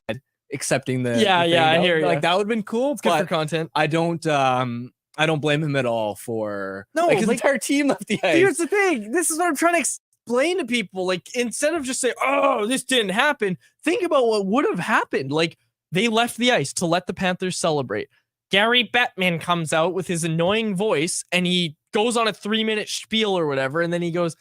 accepting the I hear you. Like that would have been cool. It's good for content. I don't blame him at all for his entire team left the ice. Here's the thing. This is what I'm trying to explain to people. Like, instead of just saying, "Oh, this didn't happen," think about what would have happened. Like, they left the ice to let the Panthers celebrate. Gary Bettman comes out with his annoying voice and he goes on a 3-minute spiel or whatever, and then he goes,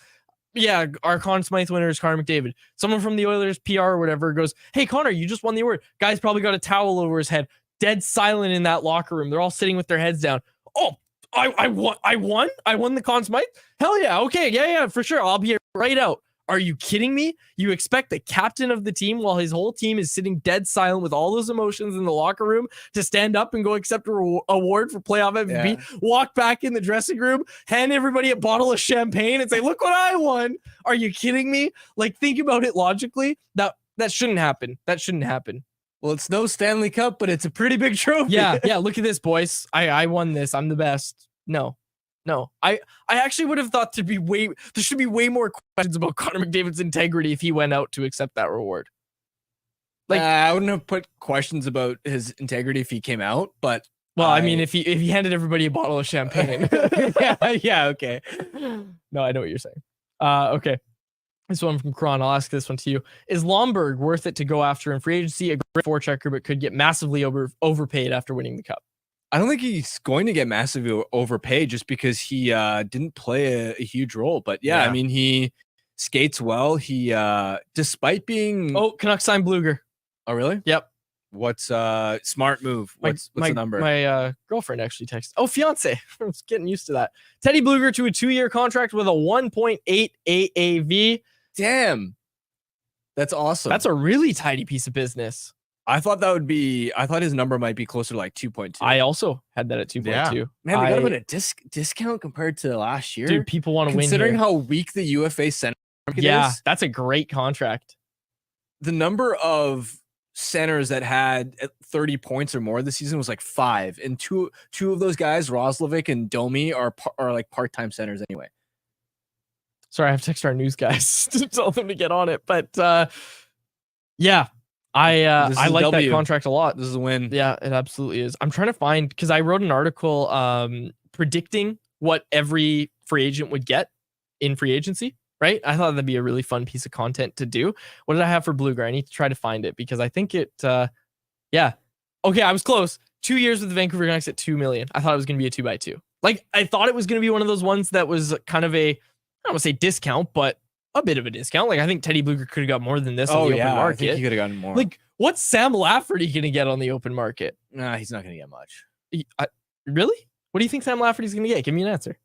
yeah, our Conn Smythe winner is Connor McDavid. Someone from the Oilers PR or whatever goes, hey, Connor, you just won the award. Guy's probably got a towel over his head. Dead silent in that locker room. They're all sitting with their heads down. Oh, I won? I won the Conn Smythe? Hell yeah. Okay. Yeah, for sure. I'll be right out. Are you kidding me? You expect the captain of the team, while his whole team is sitting dead silent with all those emotions in the locker room, to stand up and go accept an award for playoff MVP, walk back in the dressing room, hand everybody a bottle of champagne and say, look what I won. Are you kidding me? Like, think about it logically. That shouldn't happen. That shouldn't happen. Well, it's no Stanley Cup, but it's a pretty big trophy. Yeah. Look at this, boys. I won this. I'm the best. No, I actually would have thought there should be way more questions about Connor McDavid's integrity if he went out to accept that reward. Like, I wouldn't have put questions about his integrity if he came out, but I mean, if he handed everybody a bottle of champagne, okay. No, I know what you're saying. Okay, this one from Kron. I'll ask this one to you: is Lomberg worth it to go after in free agency? A great forechecker, but could get massively overpaid after winning the cup. I don't think he's going to get massively overpaid just because he didn't play a huge role. But I mean, he skates well. He, despite being... Oh, Canucks signed Blueger. Oh, really? Yep. What's smart move? What's the number? My girlfriend actually texted. Oh, fiance. I was getting used to that. Teddy Blueger to a 2-year contract with a 1.8 AAV. Damn. That's awesome. That's a really tidy piece of business. I thought his number might be closer to like 2.2. I also had that at 2.2. Yeah. Man, they got him at a discount compared to last year. Dude, people want to win. Considering how weak the UFA center market is. That's a great contract. The number of centers that had 30 points or more this season was like 5, and two of those guys, Roslovic and Domi, are like part-time centers anyway. Sorry, I have to text our news guys to tell them to get on it. But yeah, I like that contract a lot. This is a win. Yeah, it absolutely is. I'm trying to find, because I wrote an article predicting what every free agent would get in free agency. Right? I thought that'd be a really fun piece of content to do. What did I have for Blueger? I need to try to find it because I think it, yeah. Okay, I was close. 2 years with the Vancouver Canucks at $2 million. I thought it was going to be a 2x2. Like, I thought it was going to be one of those ones that was kind of a, I don't want to say discount, but a bit of a discount. Like, I think Teddy Blueger could have got more than this on the open market. I think he could have gotten more. Like, what's Sam Lafferty going to get on the open market? Nah, he's not going to get much. Really? What do you think Sam Lafferty's going to get? Give me an answer.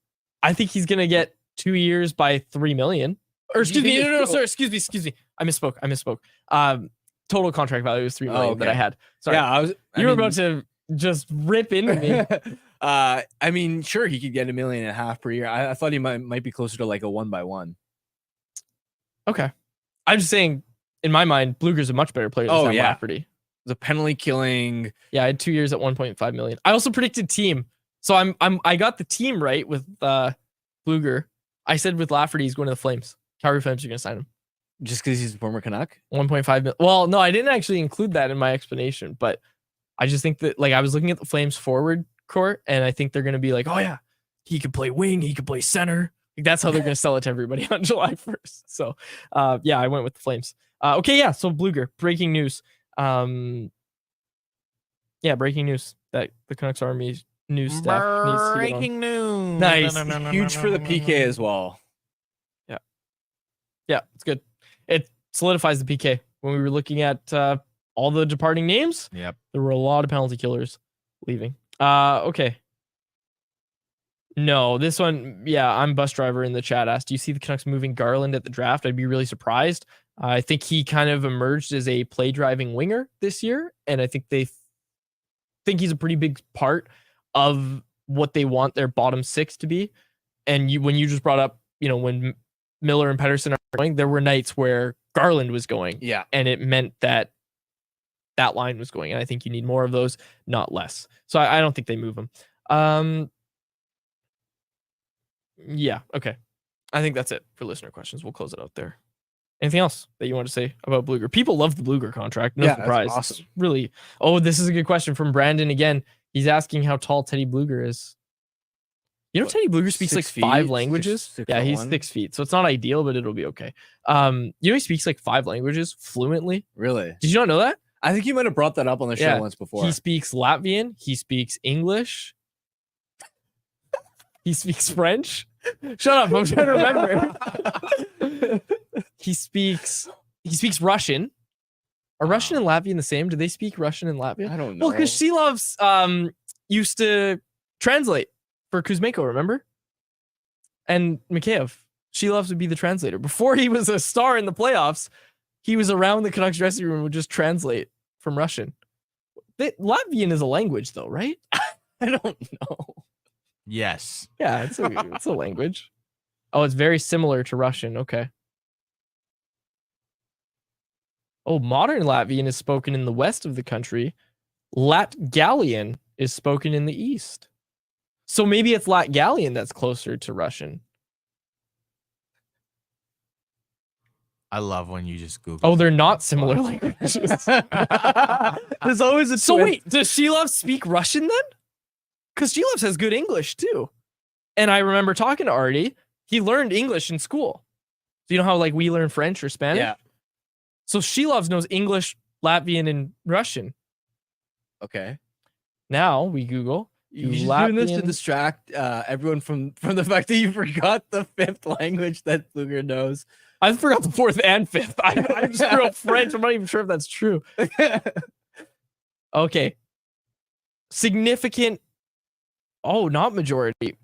I think he's going to get 2 years by $3 million. Or excuse me, no, sorry, excuse me. I misspoke. Total contract value was $3 million that I had. Sorry. Yeah, you were about to just rip into me. I mean, sure, he could get $1.5 million per year. I thought he might be closer to like a 1x1. Okay. I'm just saying, in my mind, Blueger's a much better player than Sam Lafferty. The penalty killing. Yeah, I had 2 years at $1.5 million. I also predicted team. So I got the team right with Blueger. I said with Lafferty, he's going to the Flames. Calgary Flames are going to sign him. Just because he's a former Canuck? 1.5 million. Well, no, I didn't actually include that in my explanation, but I just think that, like, I was looking at the Flames forward court, and I think they're going to be like, oh yeah, he could play wing, he could play center. Like, that's how they're going to sell it to everybody on July 1st. So, yeah, I went with the Flames. Okay, yeah, so Blueger, breaking news. Yeah, breaking news that the Canucks Army news staff needs to get on. Breaking news. Nice. Huge for the PK as well. Yeah, it's good. It solidifies the PK. When we were looking at all the departing names, yep, there were a lot of penalty killers leaving. Okay. No, this one, yeah, I'm bus driver in the chat asked, do you see the Canucks moving Garland at the draft? I'd be really surprised. I think he kind of emerged as a play driving winger this year, and I think they think he's a pretty big part of what they want their bottom six to be. And when you just brought up, when Miller and Pettersson are going, there were nights where Garland was going. Yeah. And it meant that line was going. And I think you need more of those, not less. So I don't think they move him. Yeah. Okay. I think that's it for listener questions. We'll close it out there. Anything else that you want to say about Blueger? People love the Blueger contract. No surprise. That's awesome. It's really. Oh, this is a good question from Brandon again. He's asking how tall Teddy Blueger is. Teddy Blueger speaks like 5 languages. Yeah, he's 6 feet. So it's not ideal, but it'll be okay. He speaks like 5 languages fluently. Really? Did you not know that? I think you might have brought that up on the show once before. He speaks Latvian. He speaks English. He speaks French. Shut up. I'm trying to remember. He speaks Russian. Are Russian and Latvian the same? Do they speak Russian and Latvian? I don't know. Well, because Silovs used to translate for Kuzmenko, remember? And Mikheyev. Silovs would be the translator. Before he was a star in the playoffs, he was around the Canucks dressing room and would just translate from Russian. Latvian is a language, though, right? I don't know. Yes. Yeah, it's a language. Oh, it's very similar to Russian. Okay. Oh, modern Latvian is spoken in the west of the country. Latgalian is spoken in the east. So maybe it's Latgalian that's closer to Russian. I love when you just Google. Oh, they're not similar languages. There's always a twist. So wait, does Silovs speak Russian then? Because Silovs has good English too. And I remember talking to Artie. He learned English in school. So you know how we learn French or Spanish? Yeah. So Silovs knows English, Latvian, and Russian. Okay. Now we Google. You're just doing this to distract everyone from the fact that you forgot the 5th language that Blueger knows. I forgot the 4th and 5th. I just threw up French. I'm not even sure if that's true. Okay. Significant. Oh, not majority.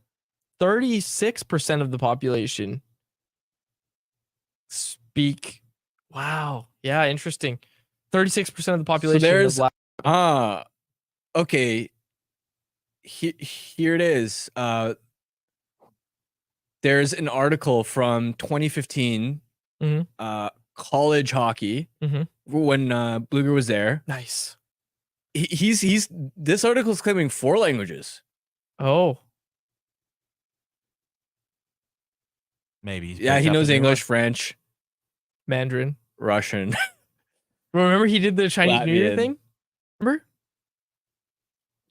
36% of the population speak. Wow. Yeah, interesting. 36% of the population. So there's okay. Here it is. There's an article from 2015 college hockey when Blueger was there. Nice. He's this article is claiming 4 languages. Oh, Maybe. Yeah, he knows English, French, Mandarin, Russian. Remember he did the Chinese New Year thing? Remember?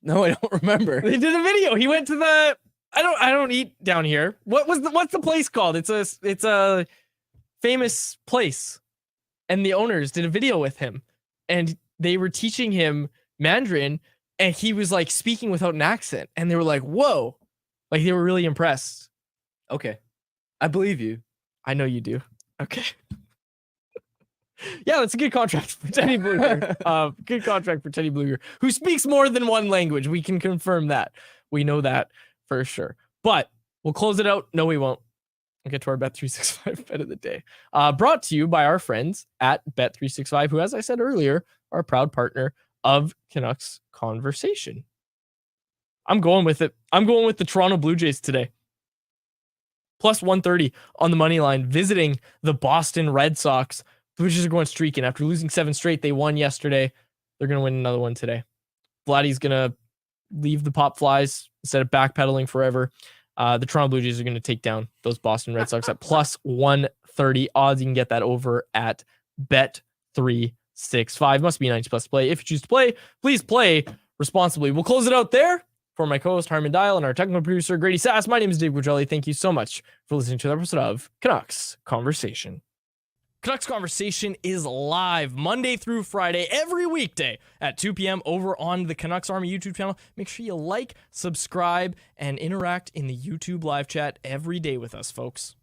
No, I don't remember. They did a video. He went to the I don't eat down here. What's the place called? It's a famous place. And the owners did a video with him. And they were teaching him Mandarin, and he was like speaking without an accent. And they were like, "Whoa." Like they were really impressed. Okay. I believe you. I know you do. Okay. Yeah, that's a good contract for Teddy Blueger. Good contract for Teddy Blueger, who speaks more than one language. We can confirm that. We know that for sure. But we'll close it out. No, we won't. We'll get to our Bet365 bet of the day. Brought to you by our friends at Bet365, who, as I said earlier, are a proud partner of Canucks Conversation. I'm going with it. I'm going with the Toronto Blue Jays today. Plus 130 on the money line, visiting the Boston Red Sox. The Blue Jays are going streaking. After losing 7 straight, they won yesterday. They're going to win another one today. Vladdy's going to leave the pop flies instead of backpedaling forever. The Toronto Blue Jays are going to take down those Boston Red Sox at plus 130 odds. You can get that over at Bet365. Must be 90 plus play. If you choose to play, please play responsibly. We'll close it out there. For my co-host Harman Dial and our technical producer Grady Sass, my name is Dave Gugelli. Thank you so much for listening to the episode of Canucks Conversation. Canucks Conversation is live Monday through Friday, every weekday at 2 p.m. over on the Canucks Army YouTube channel. Make sure you like, subscribe, and interact in the YouTube live chat every day with us, folks.